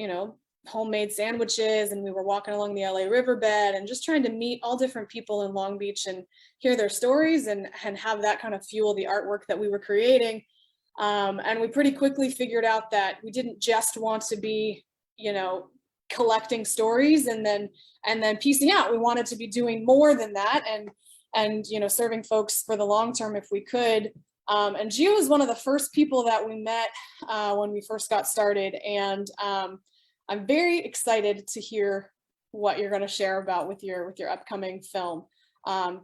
homemade sandwiches. And we were walking along the LA riverbed and just trying to meet all different people in Long Beach and hear their stories and have that kind of fuel the artwork that we were creating. And we pretty quickly figured out that we didn't just want to be, collecting stories and then piecing out. We wanted to be doing more than that, and serving folks for the long term if we could. And Gio was one of the first people that we met when we first got started, and I'm very excited to hear what you're going to share about with your upcoming film,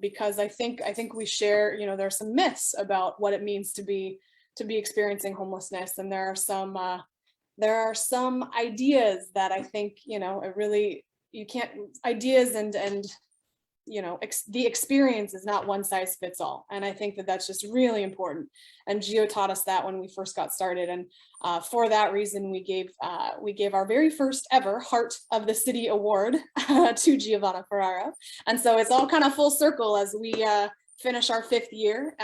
because I think we share, there are some myths about what it means to be experiencing homelessness, and there are some ideas that I think, ideas and you know, the experience is not one size fits all. And I think that that's just really important. And Gio taught us that when we first got started. And for that reason, we gave our very first ever Heart of the City Award to Giovanna Ferraro. And so it's all kind of full circle as we finish our 5th year.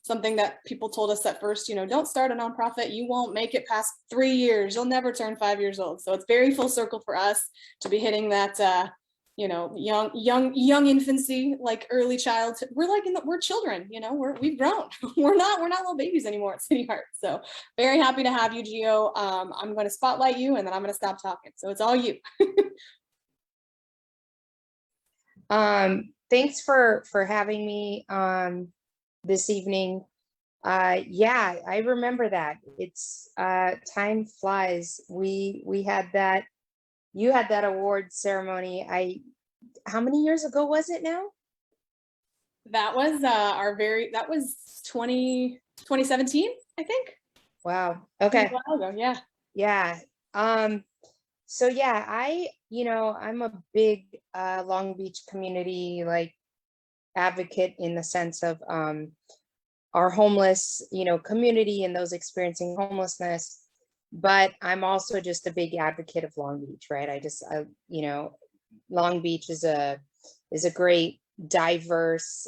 Something that people told us at first, you know, don't start a nonprofit, you won't make it past 3 years, you'll never turn 5 years old. So it's very full circle for us to be hitting that, you know, young infancy, like early childhood. We're like we're children, you know, we've grown. we're not little babies anymore at CityHeART. So very happy to have you, Gio. I'm going to spotlight you, and then I'm going to stop talking. So it's all you. Thanks for having me this evening. Yeah, I remember that. It's time flies. We had that, you had that award ceremony. How many years ago was it now? That was that was 2017, I think. Wow. Okay. A while ago, yeah. Yeah. So yeah, I'm a big Long Beach community like advocate in the sense of our homeless, community and those experiencing homelessness. But I'm also just a big advocate of Long Beach, right? Long Beach is a great, diverse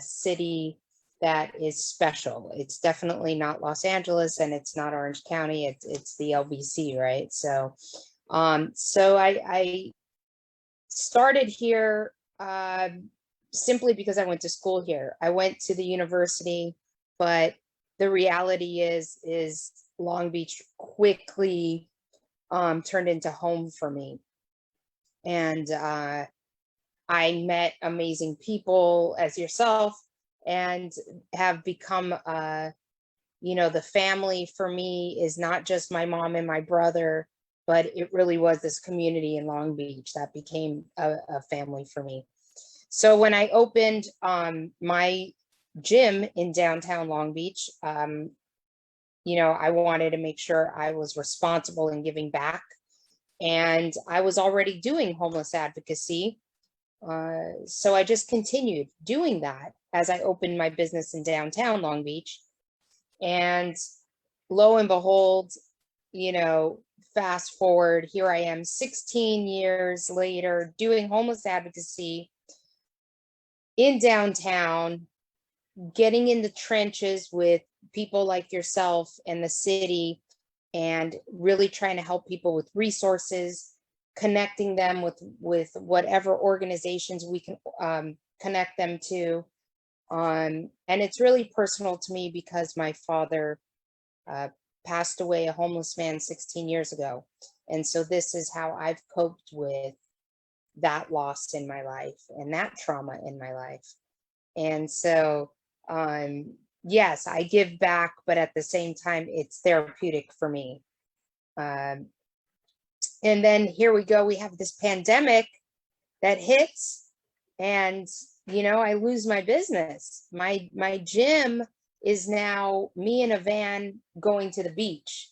city that is special. It's definitely not Los Angeles, and it's not Orange County. It's the LBC, right? So I started here simply because I went to school here. I went to the university, but the reality is Long Beach quickly turned into home for me. And I met amazing people as yourself and have become, the family for me is not just my mom and my brother, but it really was this community in Long Beach that became a family for me. So when I opened my gym in downtown Long Beach, I wanted to make sure I was responsible in giving back. And I was already doing homeless advocacy. So I just continued doing that as I opened my business in downtown Long Beach. And lo and behold, fast forward, here I am 16 years later doing homeless advocacy in downtown, getting in the trenches with people like yourself and the city, and really trying to help people with resources, connecting them with whatever organizations we can connect them to. And it's really personal to me because my father passed away, a homeless man, 16 years ago. And so this is how I've coped with that loss in my life and that trauma in my life. And so, yes, I give back, but at the same time, it's therapeutic for me. And then here we go. We have this pandemic that hits, and I lose my business. My gym is now me in a van going to the beach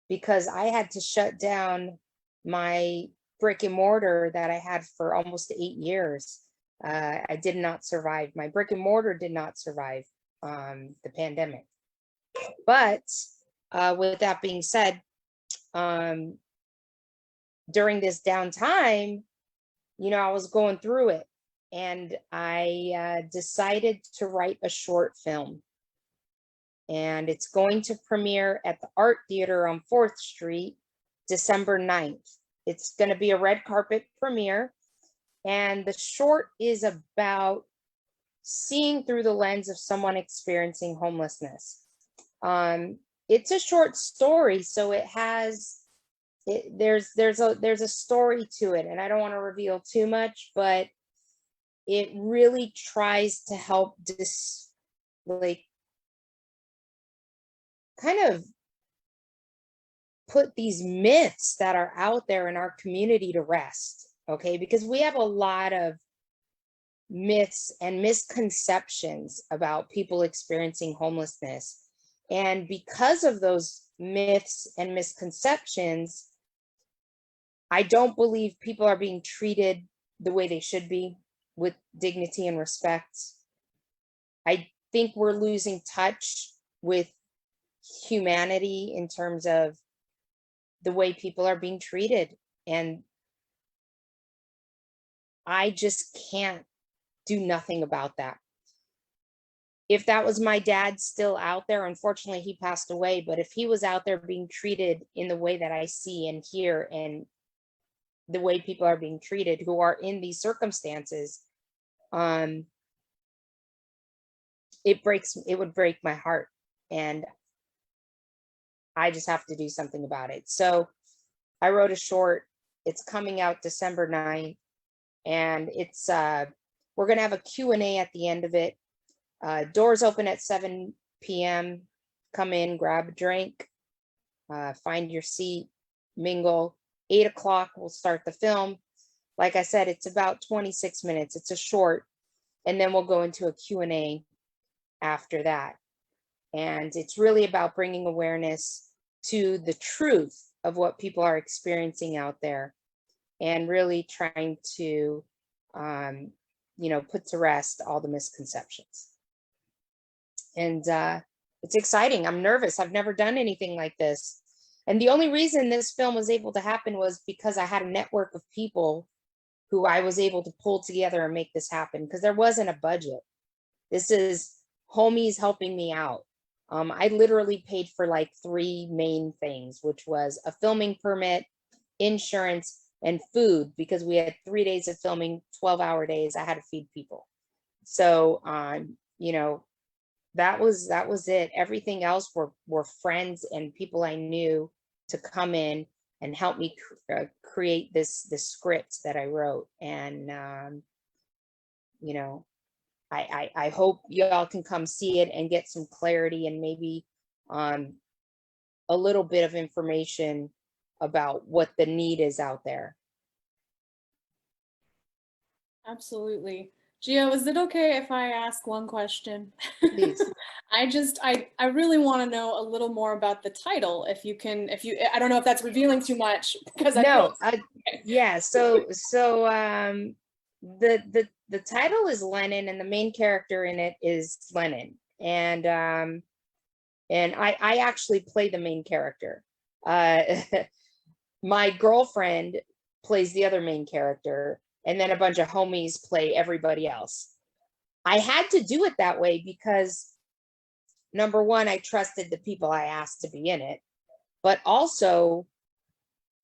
because I had to shut down my brick and mortar that I had for almost 8 years. I did not survive. My brick and mortar did not survive the pandemic. But with that being said, during this downtime, I was going through it, and I decided to write a short film. And it's going to premiere at the Art Theater on 4th Street, December 9th. It's going to be a red carpet premiere. And the short is about seeing through the lens of someone experiencing homelessness. It's a short story, so there's a story to it, and I don't want to reveal too much, but it really tries to help kind of put these myths that are out there in our community to rest. Okay, because we have a lot of myths and misconceptions about people experiencing homelessness. And because of those myths and misconceptions, I don't believe people are being treated the way they should be. with dignity and respect. I think we're losing touch with humanity in terms of the way people are being treated. And I just can't do nothing about that. If that was my dad still out there, unfortunately he passed away, but if he was out there being treated in the way that I see and hear, and the way people are being treated who are in these circumstances, it would break my heart. And I just have to do something about it. So I wrote a short. It's coming out December 9th, and it's we're gonna have a Q&A at the end of it. Doors open at 7 p.m. Come in, grab a drink, find your seat, mingle. 8 o'clock, we'll start the film. Like I said, it's about 26 minutes. It's a short, and then we'll go into a Q&A after that. And it's really about bringing awareness to the truth of what people are experiencing out there, and really trying to, put to rest all the misconceptions. And it's exciting. I'm nervous. I've never done anything like this. And the only reason this film was able to happen was because I had a network of people who I was able to pull together and make this happen, because there wasn't a budget. This is homies helping me out. I literally paid for like 3 main things, which was a filming permit, insurance, and food, because we had 3 days of filming, 12-hour days. I had to feed people. So, that was it. Everything else were friends and people I knew to come in and help me create this script that I wrote. And I hope y'all can come see it and get some clarity, and maybe a little bit of information about what the need is out there. Absolutely. Gio, is it okay if I ask one question? Please. I really want to know a little more about the title. I don't know if that's revealing too much, because yeah. So the title is Lennon, and the main character in it is Lennon. And I actually play the main character. My girlfriend plays the other main character, and then a bunch of homies play everybody else. I had to do it that way because, number one, I trusted the people I asked to be in it, but also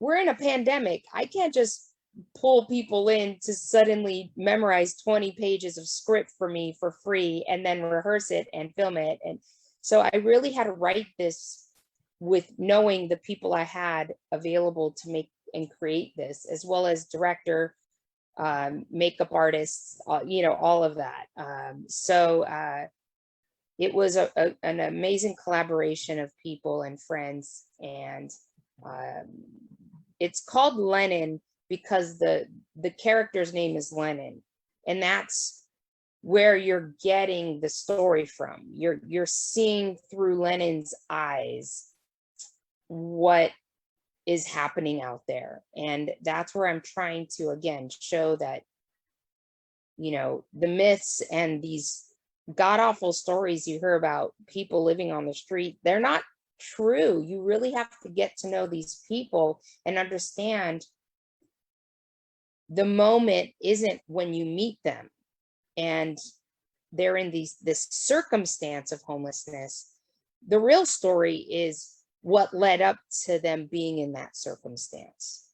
we're in a pandemic. I can't just pull people in to suddenly memorize 20 pages of script for me for free and then rehearse it and film it. And so I really had to write this with knowing the people I had available to make and create this, as well as director, makeup artists, all of that. It was an amazing collaboration of people and friends. And it's called Lennon because the character's name is Lennon. And that's where you're getting the story from. You're seeing through Lennon's eyes what is happening out there. And that's where I'm trying to, again, show that, the myths and these god-awful stories you hear about people living on the street, they're not true. You really have to get to know these people and understand the moment isn't when you meet them and they're in this circumstance of homelessness. The real story is what led up to them being in that circumstance.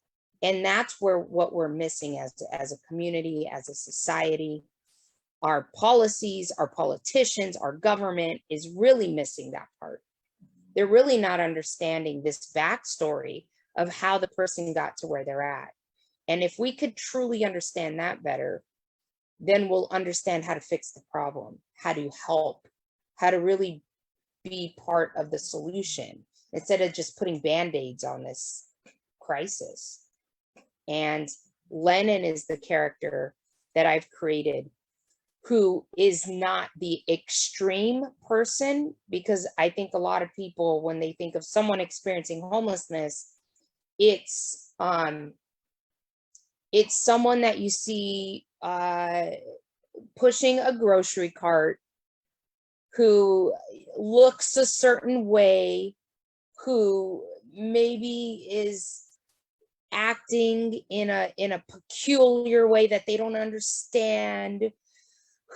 And that's what we're missing as a community, as a society. Our policies, our politicians, our government is really missing that part. They're really not understanding this backstory of how the person got to where they're at. And if we could truly understand that better, then we'll understand how to fix the problem, how to help, how to really be part of the solution, instead of just putting band-aids on this crisis. And Lennon is the character that I've created, who is not the extreme person, because I think a lot of people, when they think of someone experiencing homelessness, it's someone that you see pushing a grocery cart, who looks a certain way, who maybe is acting in a peculiar way that they don't understand,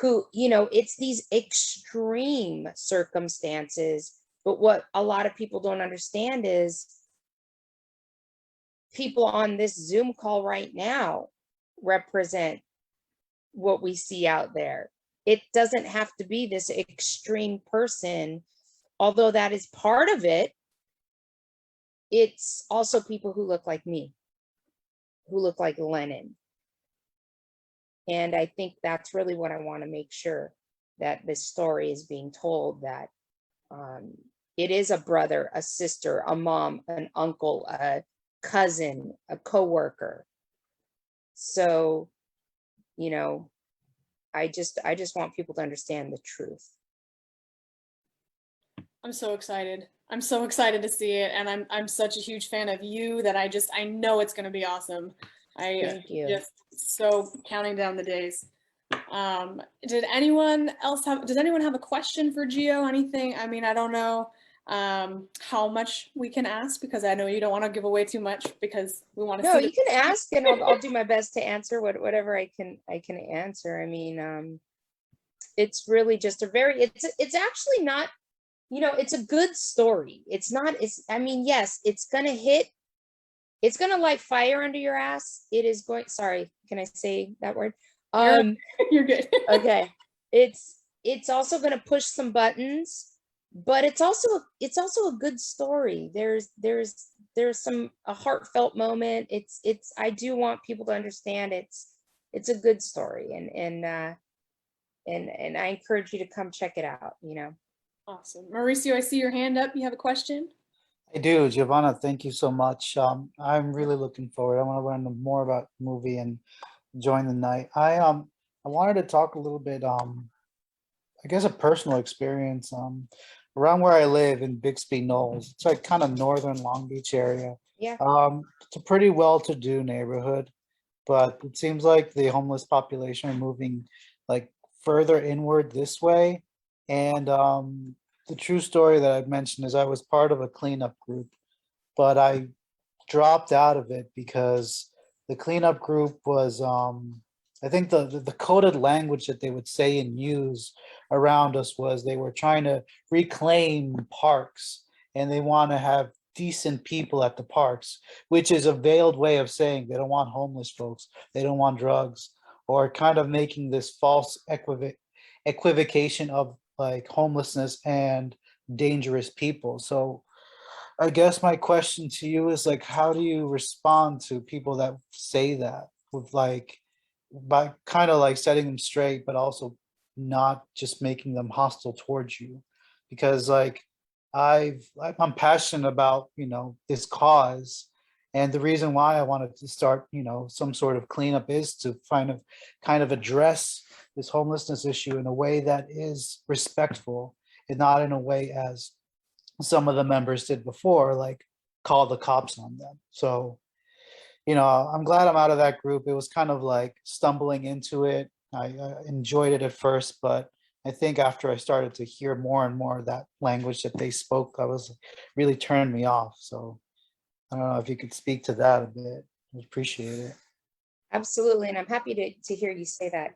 who, it's these extreme circumstances. But what a lot of people don't understand is people on this Zoom call right now represent what we see out there. It doesn't have to be this extreme person, although that is part of it. It's also people who look like me, who look like Lenin. And I think that's really what I want to make sure that this story is being told, that it is a brother, a sister, a mom, an uncle, a cousin, a coworker. So, I just want people to understand the truth. I'm so excited. I'm so excited to see it, and I'm such a huge fan of you that I know it's going to be awesome. Thank you. Just so counting down the days. Does anyone have a question for Gio? Anything? I mean, I don't know how much we can ask, because I know you don't want to give away too much, because we want to No, see you can ask, and I'll do my best to answer whatever I can answer. I mean, it's really just it's actually not, it's a good story. I mean, yes, it's gonna light fire under your ass. It is going, sorry, can I say that word? You're good. Okay. It's also gonna push some buttons, but it's also a good story. There's a heartfelt moment. I do want people to understand it's a good story, and I encourage you to come check it out, Awesome. Mauricio, I see your hand up. You have a question? I do, Giovanna. Thank you so much. I'm really looking forward. I want to learn more about the movie and join the night. I wanted to talk a little bit, I guess a personal experience. Around where I live in Bixby Knolls, it's like kind of northern Long Beach area. Yeah. It's a pretty well-to-do neighborhood, but it seems like the homeless population are moving like further inward this way. And the true story that I've mentioned is I was part of a cleanup group, but I dropped out of it because the cleanup group was, I think the coded language that they would say and use around us was they were trying to reclaim parks, and they want to have decent people at the parks, which is a veiled way of saying they don't want homeless folks, they don't want drugs, or kind of making this false equivocation of like homelessness and dangerous people. So I guess my question to you is like, how do you respond to people that say that, with like, by kind of like setting them straight, but also not just making them hostile towards you? Because like I'm passionate about, this cause. And the reason why I wanted to start, some sort of cleanup is to kind of address this homelessness issue in a way that is respectful, and not in a way as some of the members did before, like call the cops on them. So, I'm glad I'm out of that group. It was kind of like stumbling into it. I enjoyed it at first, but I think after I started to hear more and more of that language that they spoke, I was really turned me off. So I don't know if you could speak to that a bit. I appreciate it. Absolutely. And I'm happy to hear you say that.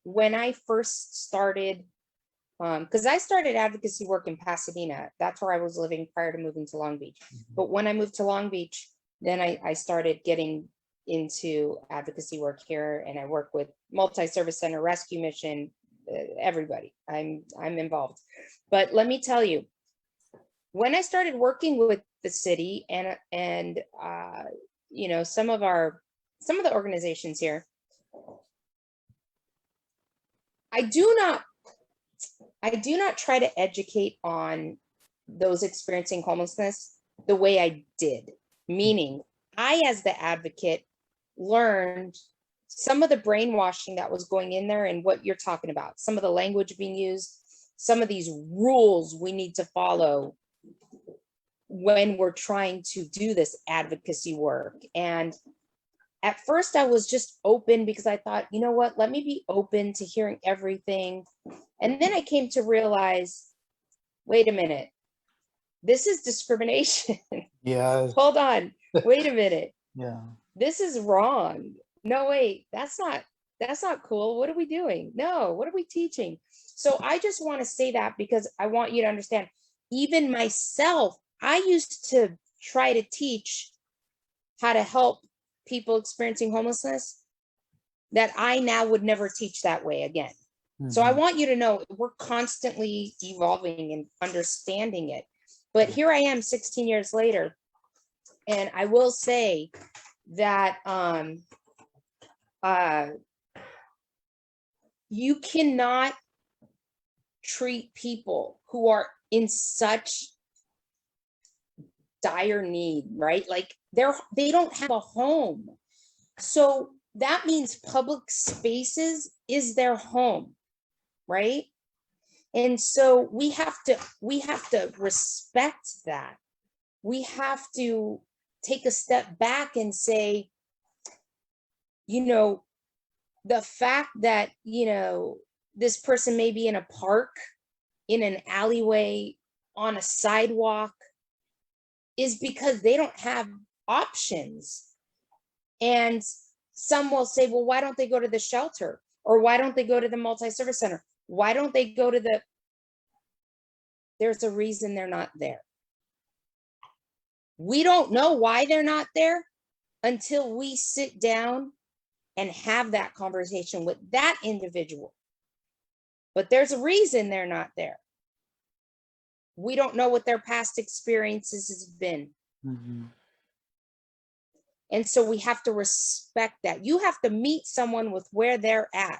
When I first started, because I started advocacy work in Pasadena, that's where I was living prior to moving to Long Beach. But when I moved to Long Beach, then I started getting into advocacy work here, and I work with multi-service center, rescue mission, everybody. I'm involved. But let me tell you, when I started working with the city and some of the organizations here, I do not try to educate on those experiencing homelessness the way I did. Meaning, I, as the advocate, learned some of the brainwashing that was going in there and what you're talking about, some of the language being used, some of these rules we need to follow when we're trying to do this advocacy work. And at first I was just open because I thought, you know what, let me be open to hearing everything. And then I came to realize, wait a minute, this is discrimination. Yeah. Hold on, wait a minute. Yeah. This is wrong. No, wait, that's not cool. What are we doing? No, what are we teaching? So I just want to say that because I want you to understand, even myself, I used to try to teach how to help people experiencing homelessness that I now would never teach that way again. So I want you to know we're constantly evolving and understanding it. But here I am 16 years later. And I will say that you cannot treat people who are in such dire need, right? Like they don't have a home. So that means public spaces is their home, right? And so we have to respect that. We have to take a step back and say, you know, the fact that, you know, this person may be in a park, in an alleyway, on a sidewalk, is because they don't have options. And some will say, well, why don't they go to the shelter? Or why don't they go to the multi-service center? Why don't they go to there's a reason they're not there. We don't know why they're not there until we sit down and have that conversation with that individual. But there's a reason they're not there. We don't know what their past experiences has been. And so we have to respect that. You have to meet someone with where they're at.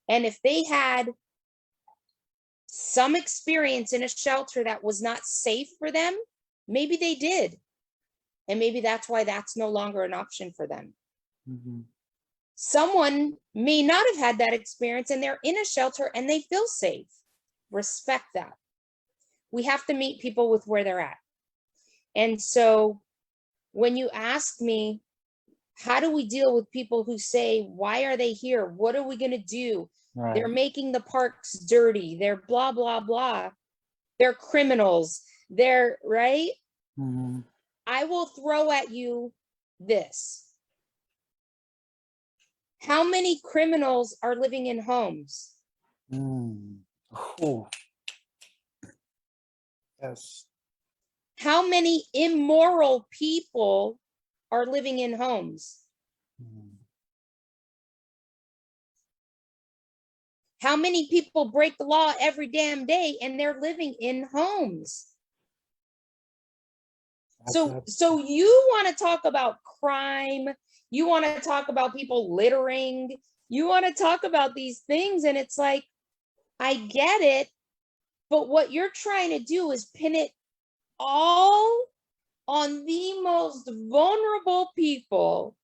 And if they had some experience in a shelter that was not safe for them, maybe they did. And maybe that's why that's no longer an option for them. Someone may not have had that experience and they're in a shelter and they feel safe. Respect that. We have to meet people with where they're at. And so when you ask me, how do we deal with people who say, why are they here? What are we going to do? Right. They're making the parks dirty. They're blah, blah, blah. They're criminals. They're right. I will throw at you this. How many criminals are living in homes? Oh. Yes. How many immoral people are living in homes? How many people break the law every damn day and they're living in homes? So you want to talk about crime, you want to talk about people littering, you want to talk about these things, and it's like, I get it, but what you're trying to do is pin it all on the most vulnerable people.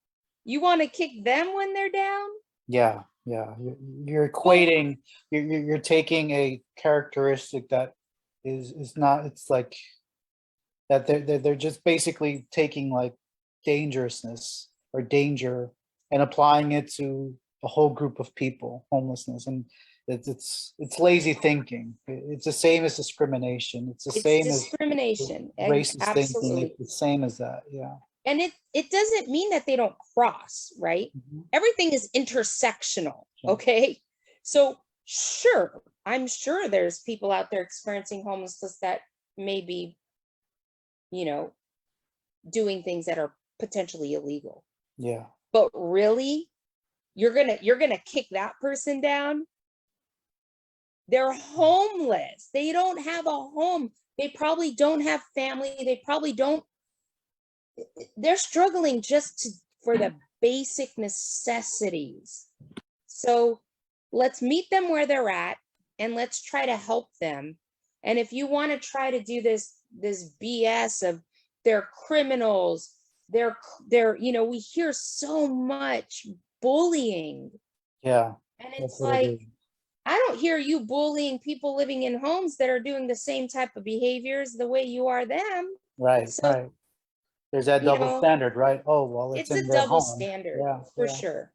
You want to kick them when they're down? Yeah. You're equating. You're taking a characteristic that is not. It's like that they're just basically taking like dangerousness or danger and applying it to a whole group of people, homelessness, and it's lazy thinking. It's the same as discrimination. It's the same as discrimination. racist Absolutely. thinking. It's the same as that. Yeah. And it doesn't mean that they don't cross, right? Everything is intersectional, okay? So sure, I'm sure there's people out there experiencing homelessness that may be, you know, doing things that are potentially illegal. Yeah. But really, you're gonna kick that person down? They're homeless. They don't have a home. They probably don't have family. They probably don't. They're struggling just for the basic necessities. So let's meet them where they're at and let's try to help them. And if you want to try to do this BS of they're criminals, they're you know, we hear so much bullying. Yeah. And it's like, I don't hear you bullying people living in homes that are doing the same type of behaviors the way you are them. Right. So right. There's that You double know, standard, right? Oh, well, it's it's in a their double home. standard Yeah, for yeah, sure.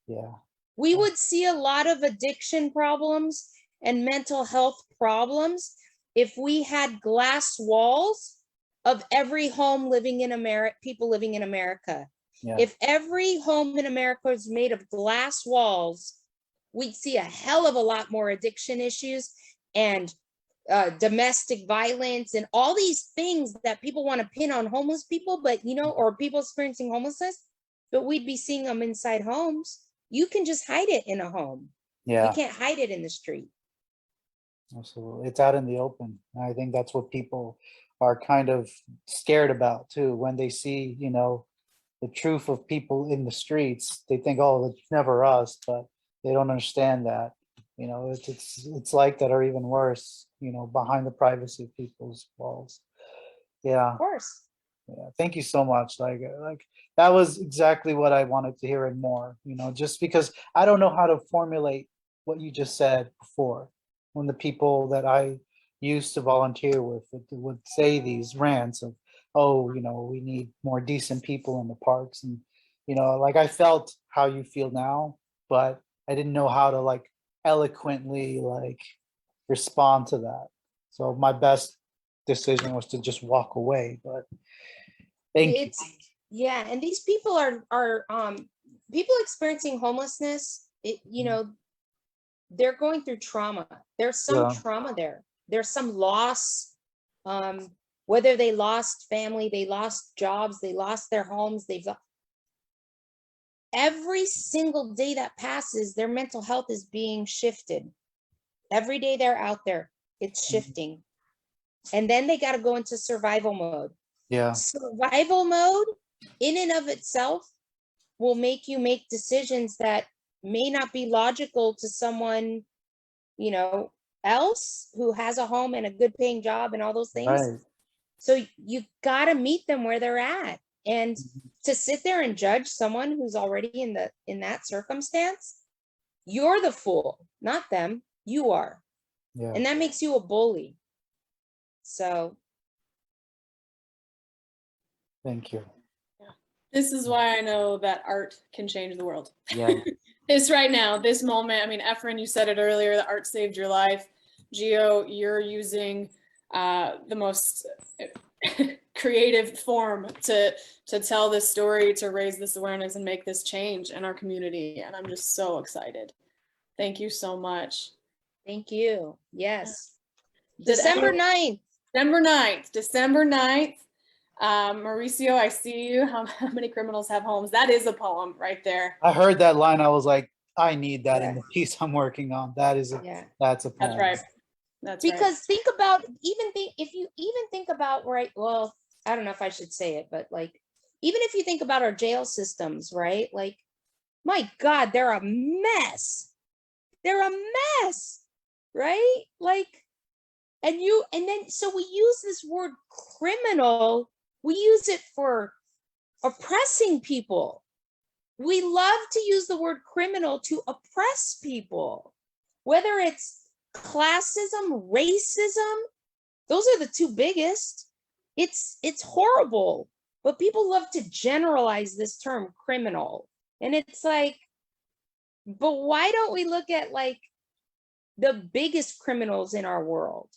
yeah. We would see a lot of addiction problems and mental health problems if we had glass walls of every home living in America, people living in America. Yeah. If every home in America is made of glass walls, we'd see a hell of a lot more addiction issues and domestic violence and all these things that people want to pin on homeless people, but or people experiencing homelessness, but we'd be seeing them inside homes. You can just hide it in a home. Yeah. You can't hide it in the street. Absolutely. It's out in the open. And I think that's what people are kind of scared about too. When they see, the truth of people in the streets, they think, oh, it's never us, but they don't understand that. It's like that or even worse, behind the privacy of people's walls. Yeah. Of course. Yeah. Thank you so much. Like that was exactly what I wanted to hear and more, just because I don't know how to formulate what you just said before. When the people that I used to volunteer with would say these rants of, oh, we need more decent people in the parks. And, like I felt how you feel now, but I didn't know how to like eloquently like respond to that. So my best decision was to just walk away, but thank you. Yeah. And these people are people experiencing homelessness, they're going through trauma. There's some trauma there. There's some loss, whether they lost family, they lost jobs, they lost their homes. Every single day that passes, their mental health is being shifted. Every day they're out there, it's shifting. And then they got to go into survival mode. Yeah. Survival mode in and of itself will make you make decisions that may not be logical to someone, else who has a home and a good paying job and all those things. Right. So you got to meet them where they're at. And to sit there and judge someone who's already in that circumstance, you're the fool, not them. You are. Yeah. And that makes you a bully. So thank you. This is why I know that art can change the world. Yeah. This right now, this moment. I mean, Efren, you said it earlier, that art saved your life. Gio, you're using the most creative form to tell this story, to raise this awareness and make this change in our community. And I'm just so excited. Thank you so much. thank you. Yes. Did December anyone- 9th. December 9th. Mauricio, I see you. How many criminals have homes? That is a poem right there. I heard that line. I was like, I need that in Yeah. the piece I'm working on. That's a poem. That's right. That's right. Because think about, if you even think about, right, well, I don't know if I should say it, but like, even if you think about our jail systems, right? Like, my God, they're a mess. They're a mess, right? Like, so we use this word criminal, we use it for oppressing people. We love to use the word criminal to oppress people, whether it's classism, racism. Those are the two biggest. It's horrible, but people love to generalize this term criminal. And it's like, but why don't we look at like the biggest criminals in our world?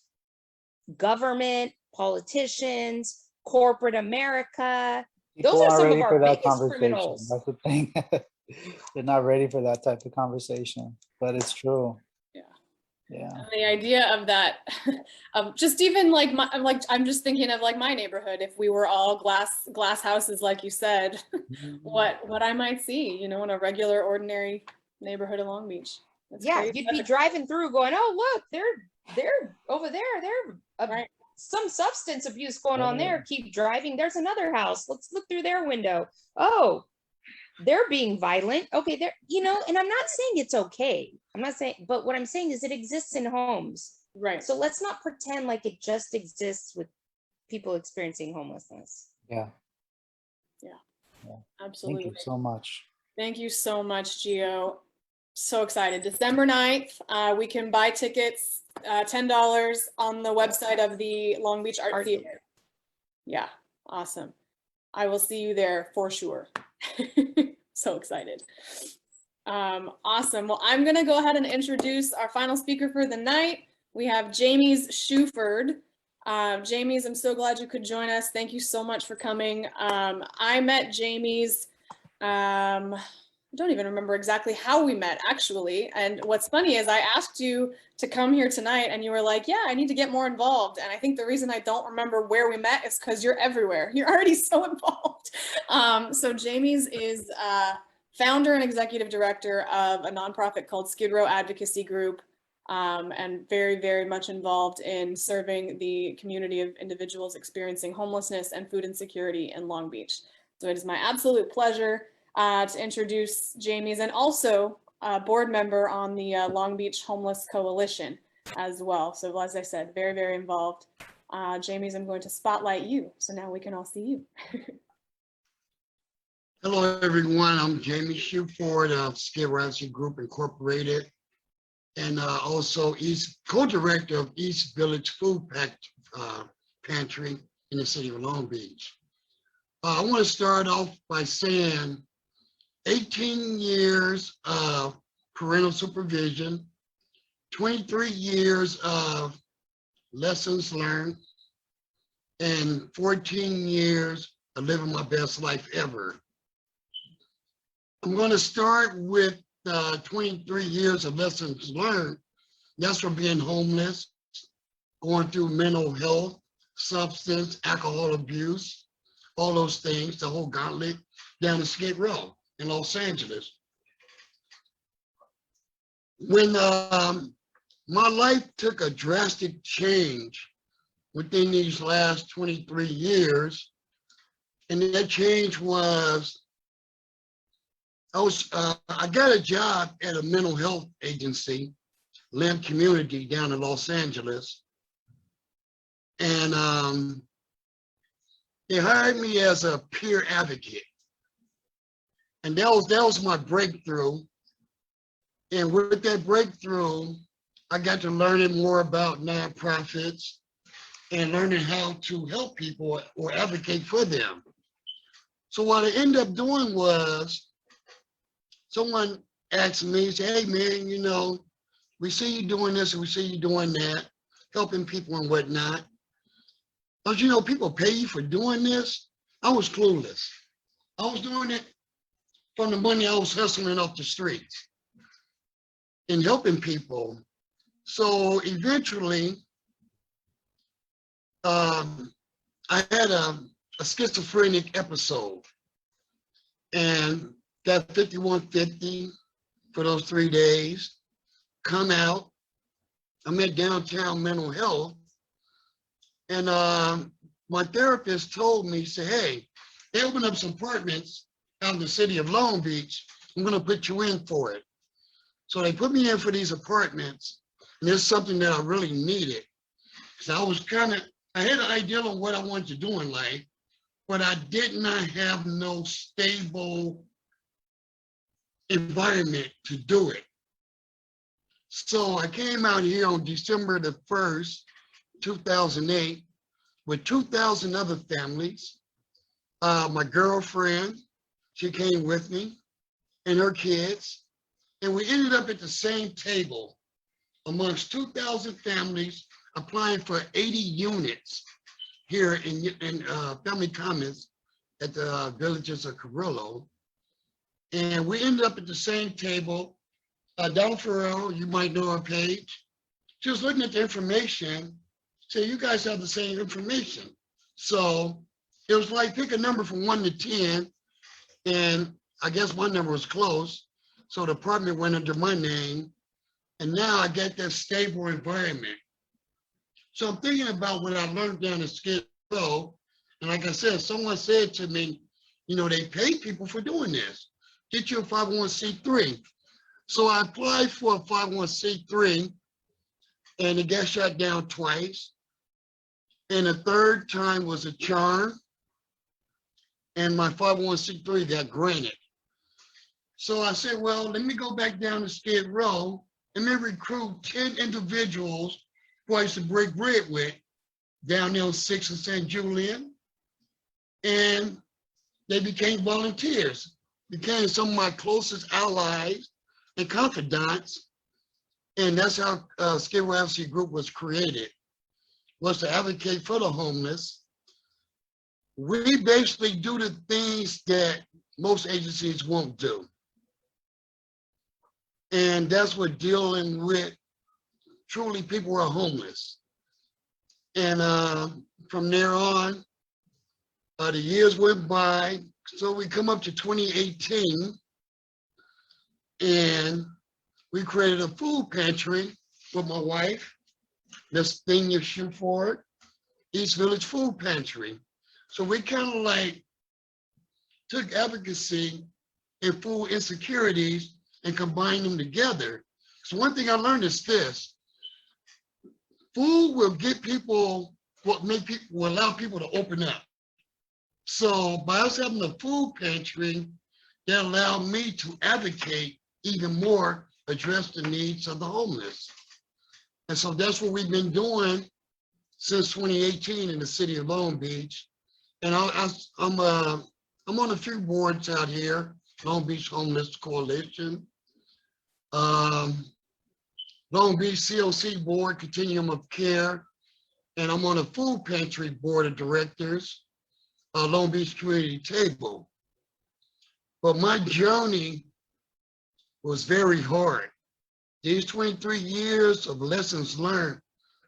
Government, politicians, corporate America. People Those are aren't some of ready our for that biggest conversation. criminals. That's the thing. They're not ready for that type of conversation, but it's true. Yeah. Yeah. And the idea of that, of just even like I'm just thinking of like my neighborhood. If we were all glass houses, like you said, what I might see, in a regular, ordinary neighborhood of Long Beach. That's Yeah, crazy. you'd be driving through going, oh, look, they're over there. Right. Some substance abuse going on there. Keep driving. There's another house. Let's look through their window. Oh, they're being violent. Okay, and I'm not saying it's okay. I'm not saying, but what I'm saying is it exists in homes. Right. So let's not pretend like it just exists with people experiencing homelessness. Yeah. Absolutely. Thank you so much. Thank you so much, Gio. So excited. December 9th, we can buy tickets, $10 on the website of the Long Beach Art Theater. Yeah, awesome. I will see you there for sure. So excited. Awesome. Well, I'm going to go ahead and introduce our final speaker for the night. We have Jamie's Shuford. Jamie's, I'm so glad you could join us. Thank you so much for coming. I met Jamie's, I don't even remember exactly how we met, actually. And what's funny is I asked you to come here tonight and you were like, yeah, I need to get more involved. And I think the reason I don't remember where we met is because you're everywhere. You're already so involved. So Jamie's is founder and executive director of a nonprofit called Skid Row Advocacy Group, and very, very much involved in serving the community of individuals experiencing homelessness and food insecurity in Long Beach. So it is my absolute pleasure to introduce Jamie's, and also a board member on the Long Beach Homeless Coalition as well. So as I said, very, very involved. Jamie's, I'm going to spotlight you, so now we can all see you. Hello, everyone. I'm Jamie Shuford of Skid Row Advocacy Group Incorporated, and also co-director of East Village Food Pantry in the city of Long Beach. I want to start off by saying 18 years of parental supervision, 23 years of lessons learned, and 14 years of living my best life ever. I'm going to start with 23 years of lessons learned. That's from being homeless, going through mental health, substance, alcohol abuse, all those things, the whole gauntlet down to Skid Row in Los Angeles. When my life took a drastic change within these last 23 years, and that change was, I got a job at a mental health agency, Lamp Community down in Los Angeles. And they hired me as a peer advocate. And that was my breakthrough. And with that breakthrough, I got to learning more about nonprofits and learning how to help people or advocate for them. So what I ended up doing was, someone asked me, say, hey man, you know, we see you doing this and we see you doing that, helping people and whatnot. Don't you know people pay you for doing this? I was clueless. I was doing it from the money I was hustling off the streets and helping people. So eventually, I had a schizophrenic episode and got 5150 for those 3 days, come out. I'm at downtown mental health. And my therapist told me, say, hey, they opened up some apartments out in the city of Long Beach. I'm gonna put you in for it. So they put me in for these apartments. And it's something that I really needed. So I had an idea of what I wanted to do in life, but I did not have no stable environment to do it. So I came out here on December the 1st, 2008, with 2,000 other families. My girlfriend, she came with me, and her kids. And we ended up at the same table amongst 2,000 families applying for 80 units here in Family Commons at the villages of Carrillo. And we ended up at the same table. Giovanna Ferraro, you might know her, Paige. She was looking at the information, say, you guys have the same information. So it was like, pick a number from 1 to 10, and I guess one number was close. So the apartment went under my name, and now I get that stable environment. So I'm thinking about what I learned down at Skid Row, and like I said, someone said to me, you know, they pay people for doing this. Get you a 501c3. So I applied for a 501c3, and it got shut down twice. And the third time was a charm, and my 501c3 got granted. So I said, well, let me go back down to Skid Row and then recruit 10 individuals who I used to break bread with down there on 6th and St. Julian. And they became volunteers, became some of my closest allies and confidants. And that's how Skid Row Advocacy Group was created, was to advocate for the homeless. We basically do the things that most agencies won't do. And that's what dealing with truly people who are homeless. And from there on, the years went by. So we come up to 2018, and we created a food pantry with my wife, this thing of Shuford, East Village Food Pantry. So we kind of like took advocacy and food insecurities and combined them together. So one thing I learned is this: food will get people, will allow people to open up. So by us having a food pantry, that allowed me to advocate even more, address the needs of the homeless. And so that's what we've been doing since 2018 in the city of Long Beach. And I'm on a few boards out here: Long Beach Homeless Coalition, Long Beach COC Board, Continuum of Care, and I'm on a food pantry board of directors, Long Beach Community Table. But my journey was very hard. These 23 years of lessons learned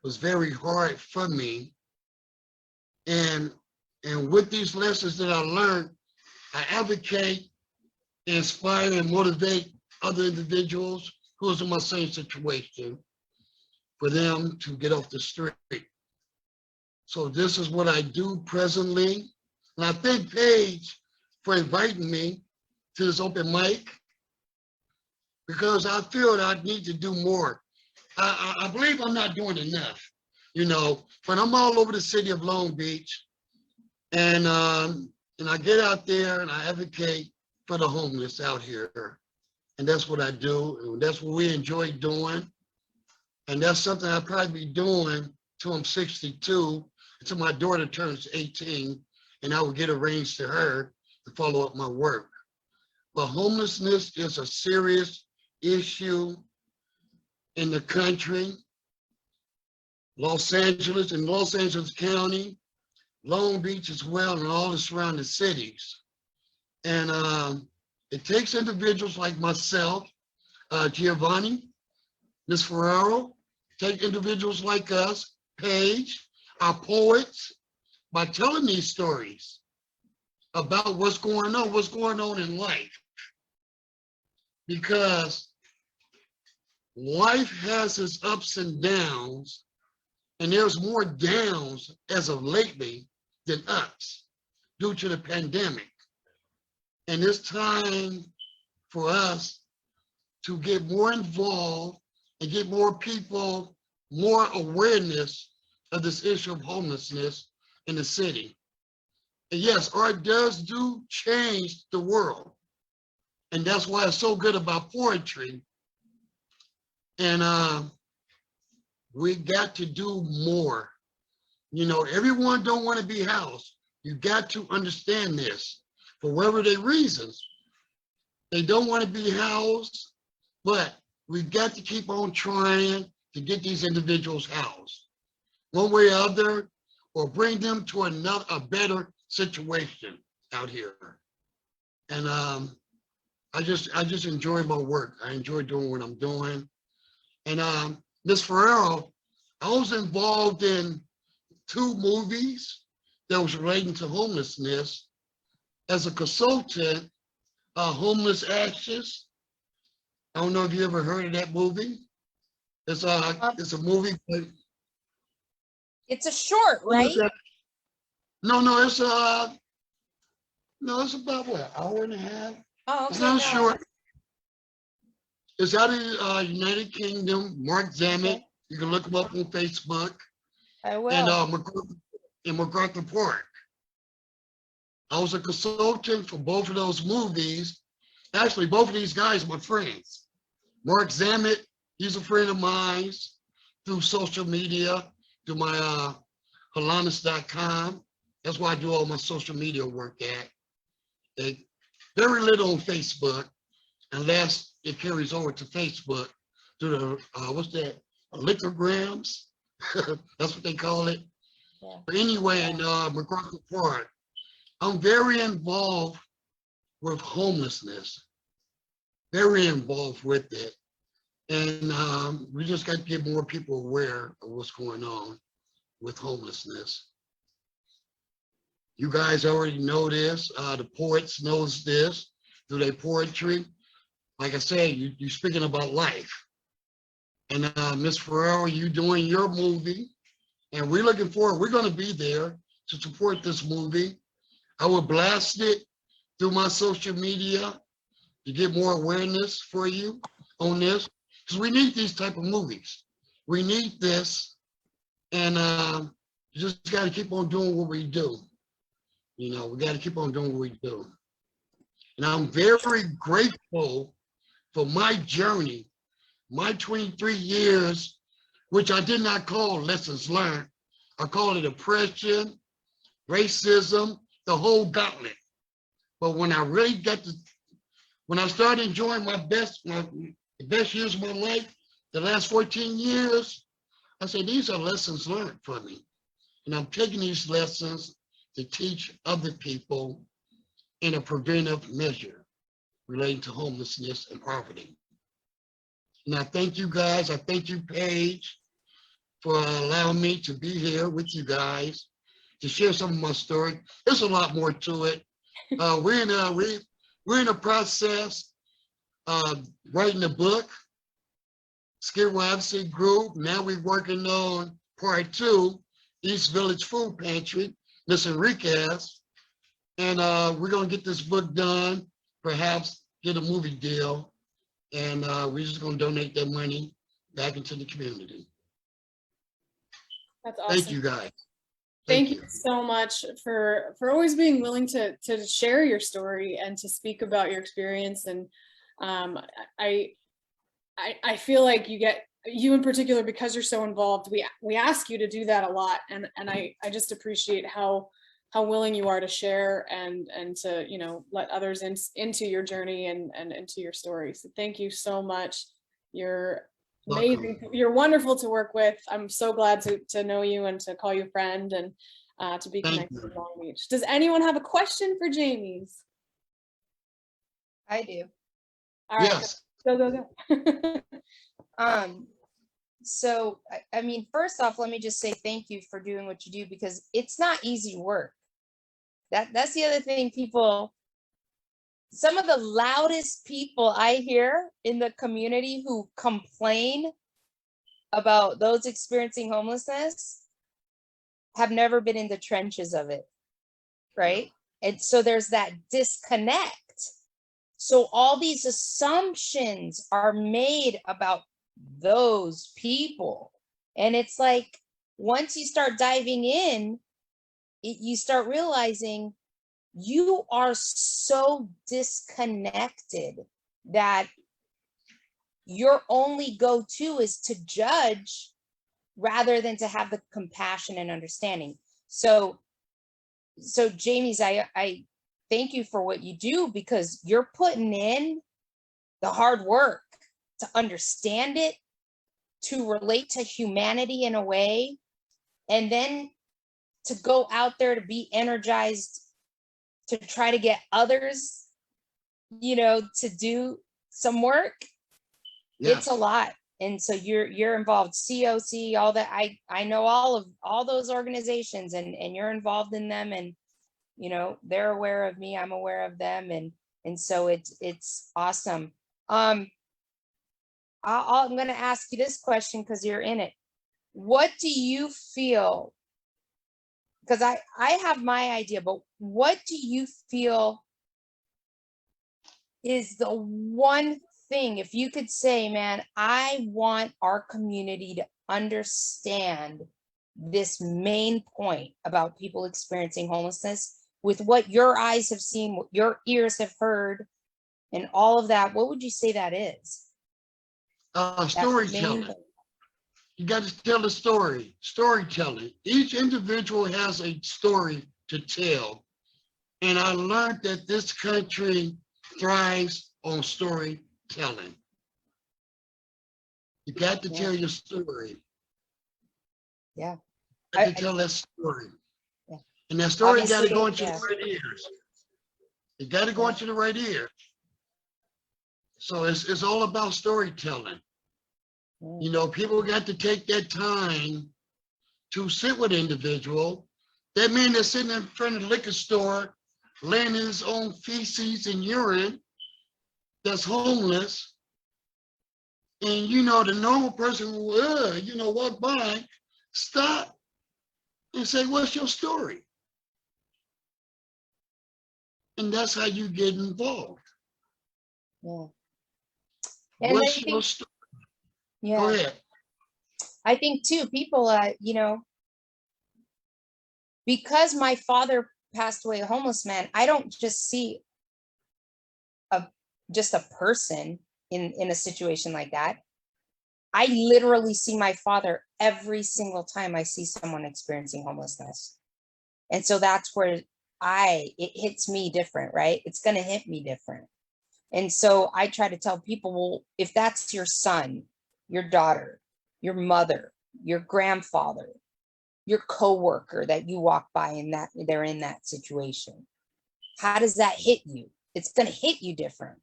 was very hard for me. And with these lessons that I learned, I advocate, inspire, and motivate other individuals who are in my same situation for them to get off the street. So this is what I do presently. And I thank Paige for inviting me to this open mic, because I feel that I need to do more. I believe I'm not doing enough, but I'm all over the city of Long Beach. And I get out there and I advocate for the homeless out here. And that's what I do. And that's what we enjoy doing. And that's something I'll probably be doing till I'm 62, until my daughter turns 18, and I will get arranged to her to follow up my work. But homelessness is a serious issue in the country. Los Angeles and Los Angeles County, Long Beach as well, and all the surrounding cities. And it takes individuals like myself, Giovanna, Ms. Ferraro, take individuals like us, Paige, our poets, by telling these stories about what's going on in life. Because life has its ups and downs, and there's more downs as of lately than ups due to the pandemic. And it's time for us to get more involved and get more people, more awareness of this issue of homelessness in the city. And yes, art does change the world. And that's why it's so good about poetry. And we got to do more. Everyone don't want to be housed. You got to understand this. For whatever their reasons, they don't want to be housed, but we've got to keep on trying to get these individuals housed, one way or other, or bring them to a better situation out here. And I just enjoy my work. I enjoy doing what I'm doing. And Ms. Ferraro, I was involved in 2 movies that was relating to homelessness as a consultant, Homeless Ashes. I don't know if you ever heard of that movie. It's a movie. It's a short, right? No, it's about what, an hour and a half? Oh, It's okay, not no. short. It's out of United Kingdom, Mark Zammit. Okay. You can look him up on Facebook. I will. And MacArthur Park. I was a consultant for both of those movies. Actually, both of these guys are my friends. Mark Zammit, he's a friend of mine through social media, through my Holonis.com. That's why I do all my social media work at. very little on Facebook unless it carries over to Facebook to the, what's that, liquorgrams? That's what they call it. Yeah. But anyway, in McGraw Park, I'm very involved with homelessness, very involved with it. And we just got to get more people aware of what's going on with homelessness. You guys already know this. The poets knows this through their poetry. Like I said, you're speaking about life. And Ms. Ferraro, you doing your movie. And we're looking forward. We're going to be there to support this movie. I will blast it through my social media to get more awareness for you on this. Because we need these type of movies. We need this. And you just got to keep on doing what we do. You know, we got to keep on doing what we do. And I'm very grateful for my journey, my 23 years, which I did not call lessons learned. I call it oppression, racism, the whole gauntlet. But when I really when I started enjoying the best years of my life, the last 14 years, I said, these are lessons learned for me. And I'm taking these lessons to teach other people in a preventive measure relating to homelessness and poverty. And I thank you guys. I thank you, Paige, for allowing me to be here with you guys to share some of my story. There's a lot more to it. We're in a process of writing a book, Skid Row Advocacy Group. Now we're working on part 2, East Village Food Pantry, Miss Enriquez. And we're going to get this book done, perhaps get a movie deal. And we're just going to donate that money back into the community. That's awesome. Thank you, guys. Thank you so much for always being willing to share your story and to speak about your experience. And I feel like you in particular, because you're so involved, we ask you to do that a lot. And I just appreciate how willing you are to share and to, you know, let others into your journey and into your story. So thank you so much. You're amazing. You're wonderful to work with. I'm so glad to know you and to call you a friend and to be connected with Long Beach. Does anyone have a question for Jamie's? I do. All right. Yes. Go. So, I mean, first off, let me just say thank you for doing what you do, because it's not easy work. That's the other thing. Some of the loudest people I hear in the community who complain about those experiencing homelessness have never been in the trenches of it, right? And so there's that disconnect. So all these assumptions are made about those people. And it's like, once you start diving in, you start realizing you are so disconnected that your only go-to is to judge rather than to have the compassion and understanding. So Jamie's, I thank you for what you do, because you're putting in the hard work to understand it, to relate to humanity in a way, and then to go out there to be energized to try to get others, you know, to do some work. Yes. It's a lot. And so you're involved, COC, all that. I know all those organizations, and you're involved in them, and you know, they're aware of me, I'm aware of them, and so it's awesome. I'm going to ask you this question because you're in it. What do you feel? Because I have my idea, but what do you feel is the one thing, if you could say, man, I want our community to understand this main point about people experiencing homelessness with what your eyes have seen, what your ears have heard, and all of that, what would you say that is? Storytelling. You got to tell the story. Storytelling. Each individual has a story to tell. And I learned that this country thrives on storytelling. You got to tell your story. Yeah. You got to tell that story. Yeah. And that story got to Obviously, go into yeah. the right ears. It got to go into the right ear. So it's all about storytelling. You know, people got to take that time to sit with an individual. That man that's sitting in front of the liquor store, laying in his own feces and urine, that's homeless. And, you know, the normal person will, you know, walk by, stop and say, what's your story? And that's how you get involved. Yeah. And What's I your think, story? yeah, Go ahead. I think too, people, you know, because my father passed away a homeless man, I don't just see just a person in a situation like that. I literally see my father every single time I see someone experiencing homelessness. And so that's where it hits me different, right? It's going to hit me different. And so I try to tell people, well, if that's your son, your daughter, your mother, your grandfather, your coworker that you walk by and that they're in that situation, how does that hit you? It's going to hit you different.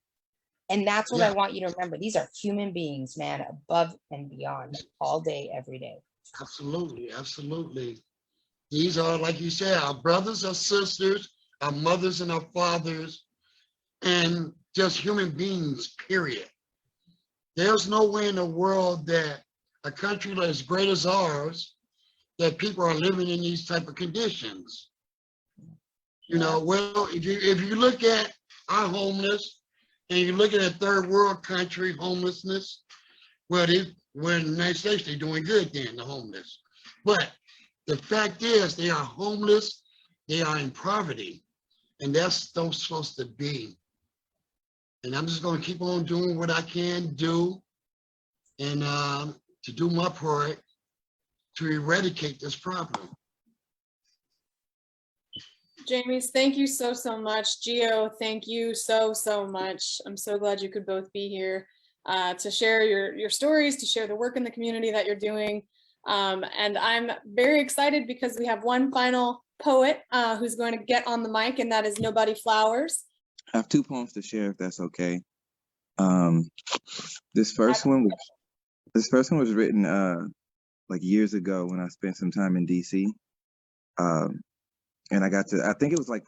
And that's what I want you to remember. These are human beings, man, above and beyond, all day, every day. Absolutely, absolutely. These are, like you said, our brothers, our sisters, our mothers and our fathers, and just human beings, period. There's no way in the world that a country as great as ours, that people are living in these type of conditions. You know, well, if you look at our homeless, and you look at a third world country homelessness, well, we're in the United States, they're doing good then, the homeless. But the fact is, they are homeless, they are in poverty, and that's not supposed to be. And I'm just going to keep on doing what I can do, and to do my part to eradicate this problem. James, thank you so much. Gio, thank you so much. I'm so glad you could both be here to share your stories, to share the work in the community that you're doing. And I'm very excited because we have one final poet who's going to get on the mic, and that is Nobody Flowers. I have 2 poems to share, if that's okay. This first one was written like years ago when I spent some time in DC. And I think it was like,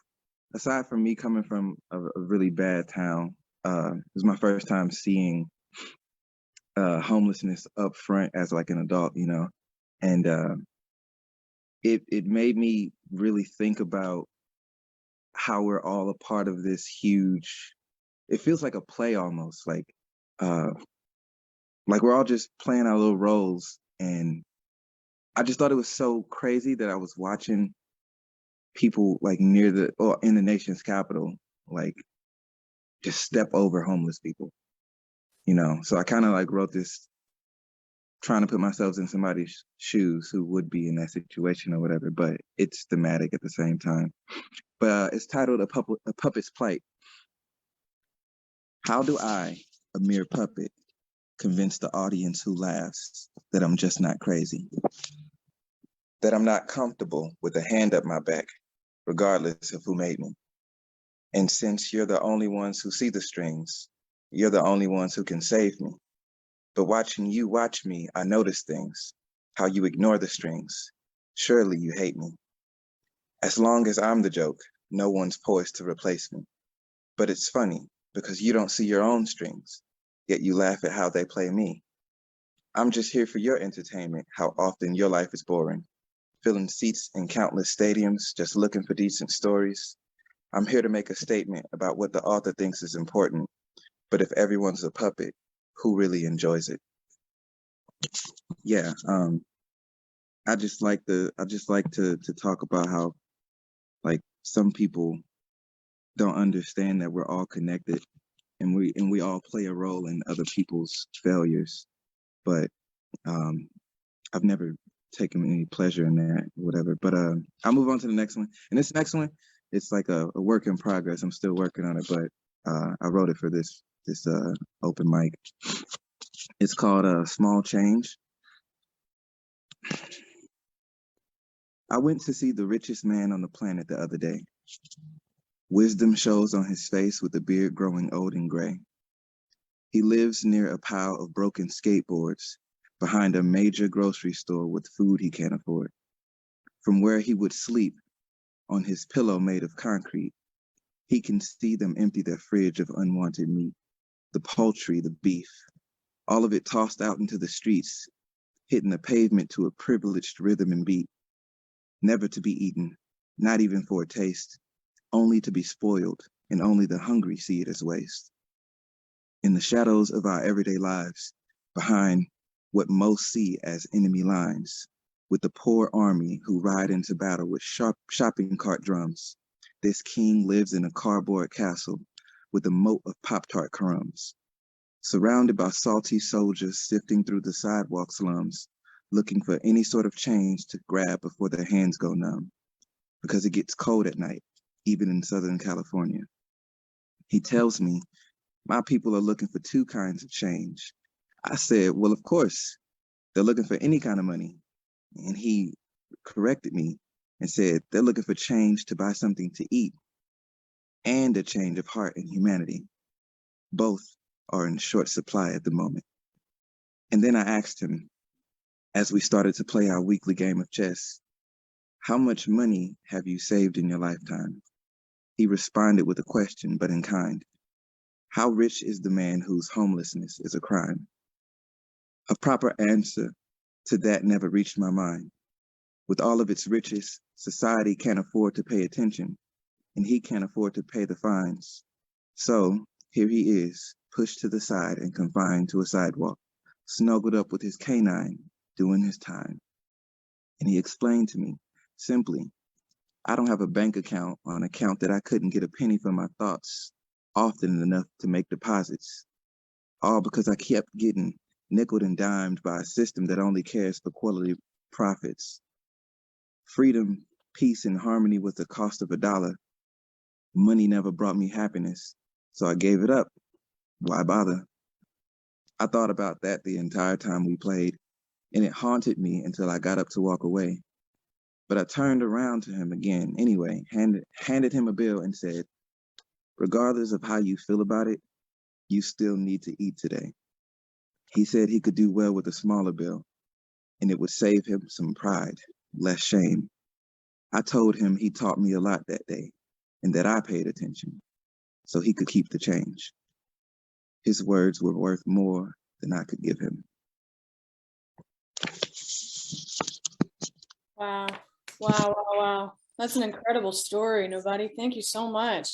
aside from me coming from a really bad town, it was my first time seeing homelessness up front as like an adult, you know, and it made me really think about how we're all a part of this huge, it feels like a play almost, like we're all just playing our little roles. And I just thought it was so crazy that I was watching people like in the nation's capital, like just step over homeless people, you know? So I kind of like wrote this trying to put myself in somebody's shoes who would be in that situation or whatever, but it's thematic at the same time. But it's titled A Puppet's Plight. How do I, a mere puppet, convince the audience who laughs that I'm just not crazy? That I'm not comfortable with a hand up my back, regardless of who made me. And since you're the only ones who see the strings, you're the only ones who can save me. But watching you watch me, I notice things, how you ignore the strings. Surely you hate me. As long as I'm the joke, no one's poised to replace me. But it's funny, because you don't see your own strings, yet you laugh at how they play me. I'm just here for your entertainment, how often your life is boring. Filling seats in countless stadiums, just looking for decent stories. I'm here to make a statement about what the author thinks is important. But if everyone's a puppet, who really enjoys it? Yeah, I just like to talk about how, like, some people don't understand that we're all connected, and we all play a role in other people's failures. But I've never taken any pleasure in that, whatever. But I'll move on to the next one. And this next one It's like a work in progress. I'm still working on it, but I wrote it for this open mic. It's called Small Change. I went to see the richest man on the planet the other day. Wisdom shows on his face with a beard growing old and gray. He lives near a pile of broken skateboards behind a major grocery store with food he can't afford. From where he would sleep on his pillow made of concrete, he can see them empty their fridge of unwanted meat, the poultry, the beef, all of it tossed out into the streets, hitting the pavement to a privileged rhythm and beat, never to be eaten, not even for a taste, only to be spoiled, and only the hungry see it as waste. In the shadows of our everyday lives, behind what most see as enemy lines, with the poor army who ride into battle with sharp shopping cart drums, this king lives in a cardboard castle with a moat of Pop-Tart crumbs, surrounded by salty soldiers sifting through the sidewalk slums, looking for any sort of change to grab before their hands go numb, because it gets cold at night, even in Southern California. He tells me, my people are looking for two kinds of change. I said, well, of course, they're looking for any kind of money. And he corrected me and said, they're looking for change to buy something to eat and a change of heart and humanity. Both are in short supply at the moment. And then I asked him, as we started to play our weekly game of chess, how much money have you saved in your lifetime? He responded with a question, but in kind. How rich is the man whose homelessness is a crime? A proper answer to that never reached my mind. With all of its riches, society can't afford to pay attention, and he can't afford to pay the fines. So here he is, pushed to the side and confined to a sidewalk, snuggled up with his canine, doing his time. And he explained to me, simply, I don't have a bank account on account that I couldn't get a penny for my thoughts often enough to make deposits, all because I kept getting nickeled and dimed by a system that only cares for quality profits. Freedom, peace, and harmony was the cost of $1. Money never brought me happiness, so I gave it up. Why bother? I thought about that the entire time we played, and it haunted me until I got up to walk away. But I turned around to him again anyway, handed him a bill and said, regardless of how you feel about it, you still need to eat today. He said he could do well with a smaller bill, and it would save him some pride, less shame. I told him he taught me a lot that day, and that I paid attention, so he could keep the change. His words were worth more than I could give him. Wow. Wow, wow, wow. That's an incredible story, Nobody. Thank you so much.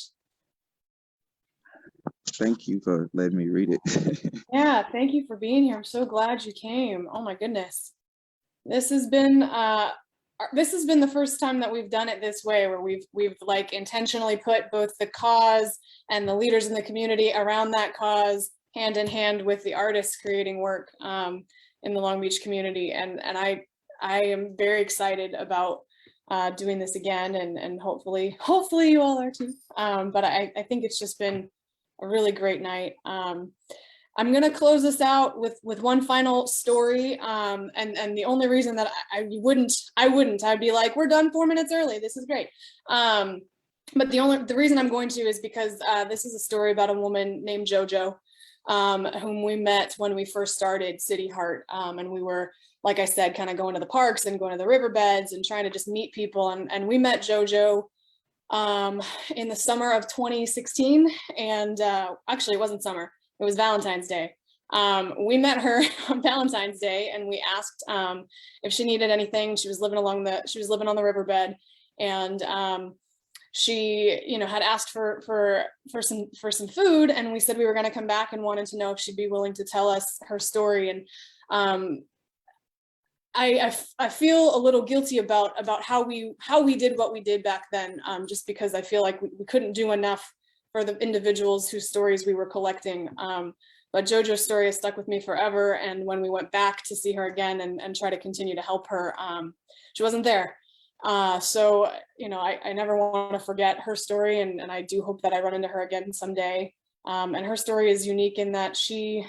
Thank you for letting me read it. Yeah, thank you for being here. I'm so glad you came. Oh my goodness. This has been the first time that we've done it this way, where we've like intentionally put both the cause and the leaders in the community around that cause hand in hand with the artists creating work in the Long Beach community. And I am very excited about doing this again, and hopefully you all are too. But I think it's just been a really great night. I'm gonna close this out with one final story. And the only reason that I'd be like, we're done 4 minutes early. This is great. But the reason I'm going to is because this is a story about a woman named JoJo, whom we met when we first started CityHeART. And we were, like I said, kind of going to the parks and going to the riverbeds and trying to just meet people. And we met JoJo in the summer of 2016. And actually it wasn't summer, it was Valentine's Day. We met her on Valentine's Day, and we asked if she needed anything. She was living on the riverbed, and she, had asked for some food, and we said we were going to come back and wanted to know if she'd be willing to tell us her story. And I feel a little guilty about how we did what we did back then, just because I feel like we couldn't do enough for the individuals whose stories we were collecting. But JoJo's story has stuck with me forever. And when we went back to see her again and try to continue to help her, she wasn't there. So, I never want to forget her story, and I do hope that I run into her again someday. And her story is unique in that she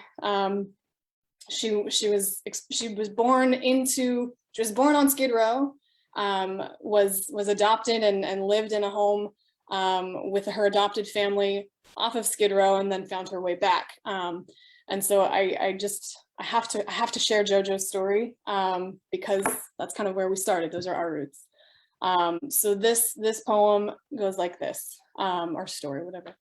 was born on Skid Row, was adopted and lived in a home with her adopted family off of Skid Row, and then found her way back. And so I have to share JoJo's story because that's kind of where we started. Those are our roots. So this poem goes like this, or story, whatever.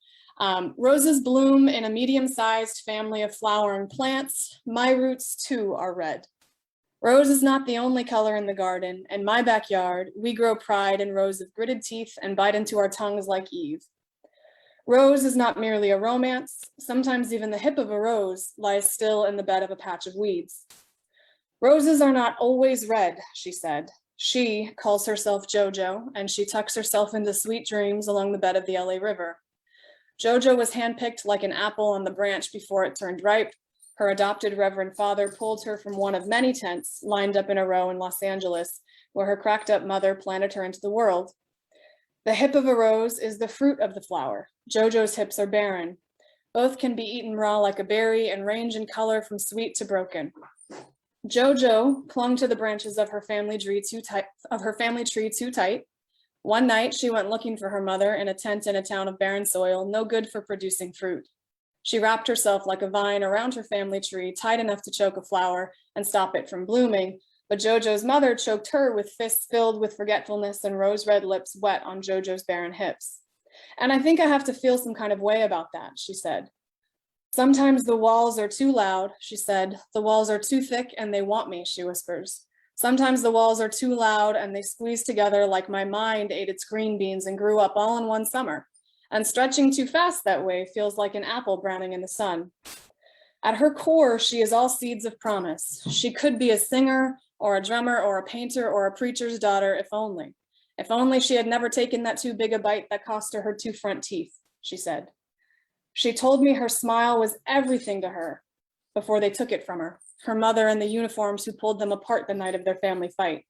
Roses bloom in a medium-sized family of flowering plants. My roots too are red. Rose is not the only color in the garden. In my backyard, we grow pride in rows of gritted teeth and bite into our tongues like Eve. Rose is not merely a romance. Sometimes even the hip of a rose lies still in the bed of a patch of weeds. Roses are not always red, she said. She calls herself JoJo, and she tucks herself into sweet dreams along the bed of the LA River. JoJo was handpicked like an apple on the branch before it turned ripe. Her adopted Reverend Father pulled her from one of many tents lined up in a row in Los Angeles, where her cracked up mother planted her into the world. The hip of a rose is the fruit of the flower. JoJo's hips are barren. Both can be eaten raw like a berry and range in color from sweet to broken. JoJo clung to the branches of her family tree too tight. One night, she went looking for her mother in a tent in a town of barren soil, no good for producing fruit. She wrapped herself like a vine around her family tree, tight enough to choke a flower and stop it from blooming. But JoJo's mother choked her with fists filled with forgetfulness and rose-red lips wet on JoJo's barren hips. And I think I have to feel some kind of way about that, she said. Sometimes the walls are too loud, she said. The walls are too thick and they want me, she whispers. Sometimes the walls are too loud and they squeeze together like my mind ate its green beans and grew up all in one summer. And stretching too fast that way feels like an apple browning in the sun. At her core, she is all seeds of promise. She could be a singer or a drummer or a painter or a preacher's daughter, if only. If only she had never taken that too big a bite that cost her 2 front teeth, she said. She told me her smile was everything to her before they took it from her. Her mother and the uniforms who pulled them apart the night of their family fight.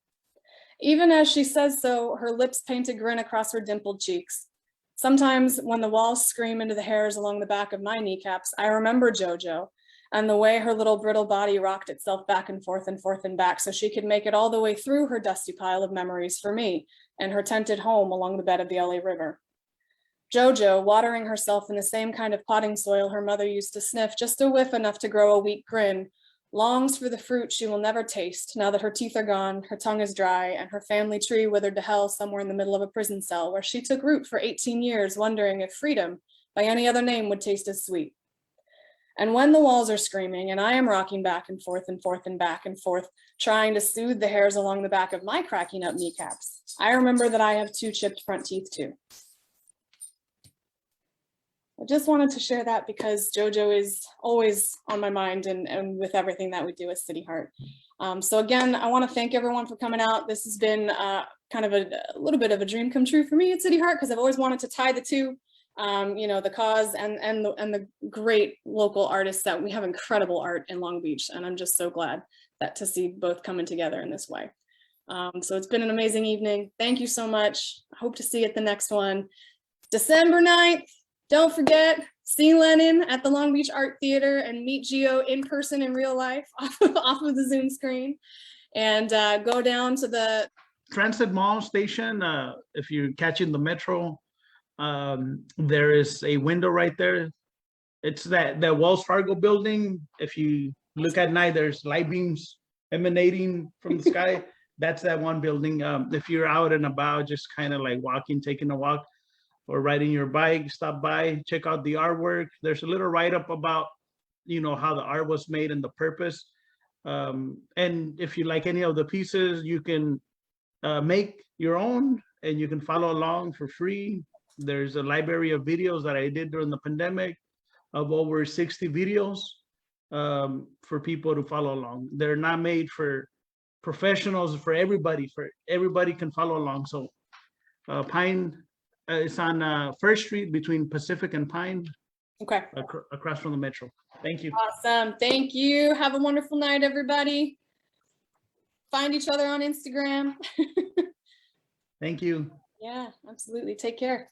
Even as she says so, her lips paint a grin across her dimpled cheeks. Sometimes when the walls scream into the hairs along the back of my kneecaps, I remember JoJo and the way her little brittle body rocked itself back and forth and back so she could make it all the way through her dusty pile of memories for me and her tented home along the bed of the LA River. JoJo, watering herself in the same kind of potting soil her mother used to sniff, just a whiff enough to grow a weak grin, longs for the fruit she will never taste now that her teeth are gone, her tongue is dry, and her family tree withered to hell somewhere in the middle of a prison cell where she took root for 18 years, wondering if freedom by any other name would taste as sweet. And when the walls are screaming and I am rocking back and forth, trying to soothe the hairs along the back of my cracking up kneecaps, I remember that I have 2 chipped front teeth too. I just wanted to share that because JoJo is always on my mind and with everything that we do at CityHeART. So again, I want to thank everyone for coming out. This has been kind of a little bit of a dream come true for me at CityHeART because I've always wanted to tie the two, the cause and the great local artists that we have incredible art in Long Beach. And I'm just so glad that to see both coming together in this way. So it's been an amazing evening. Thank you so much. I hope to see you at the next one. December 9th. Don't forget, see Lennon at the Long Beach Art Theater and meet Gio in person in real life off of the Zoom screen. And go down to the Transit Mall station. If you're catching the metro, there is a window right there. It's that Wells Fargo building. If you look at night, there's light beams emanating from the sky. That's that one building. If you're out and about, just kind of like walking, taking a walk, or riding your bike, stop by, check out the artwork. There's a little write-up about, how the art was made and the purpose. And if you like any of the pieces, you can make your own and you can follow along for free. There's a library of videos that I did during the pandemic of over 60 videos for people to follow along. They're not made for professionals, for everybody can follow along. So Pine, it's on First Street between Pacific and Pine. Okay. Across from the metro. Thank you. Awesome. Thank you. Have a wonderful night, everybody. Find each other on Instagram. Thank you. Yeah, absolutely. Take care.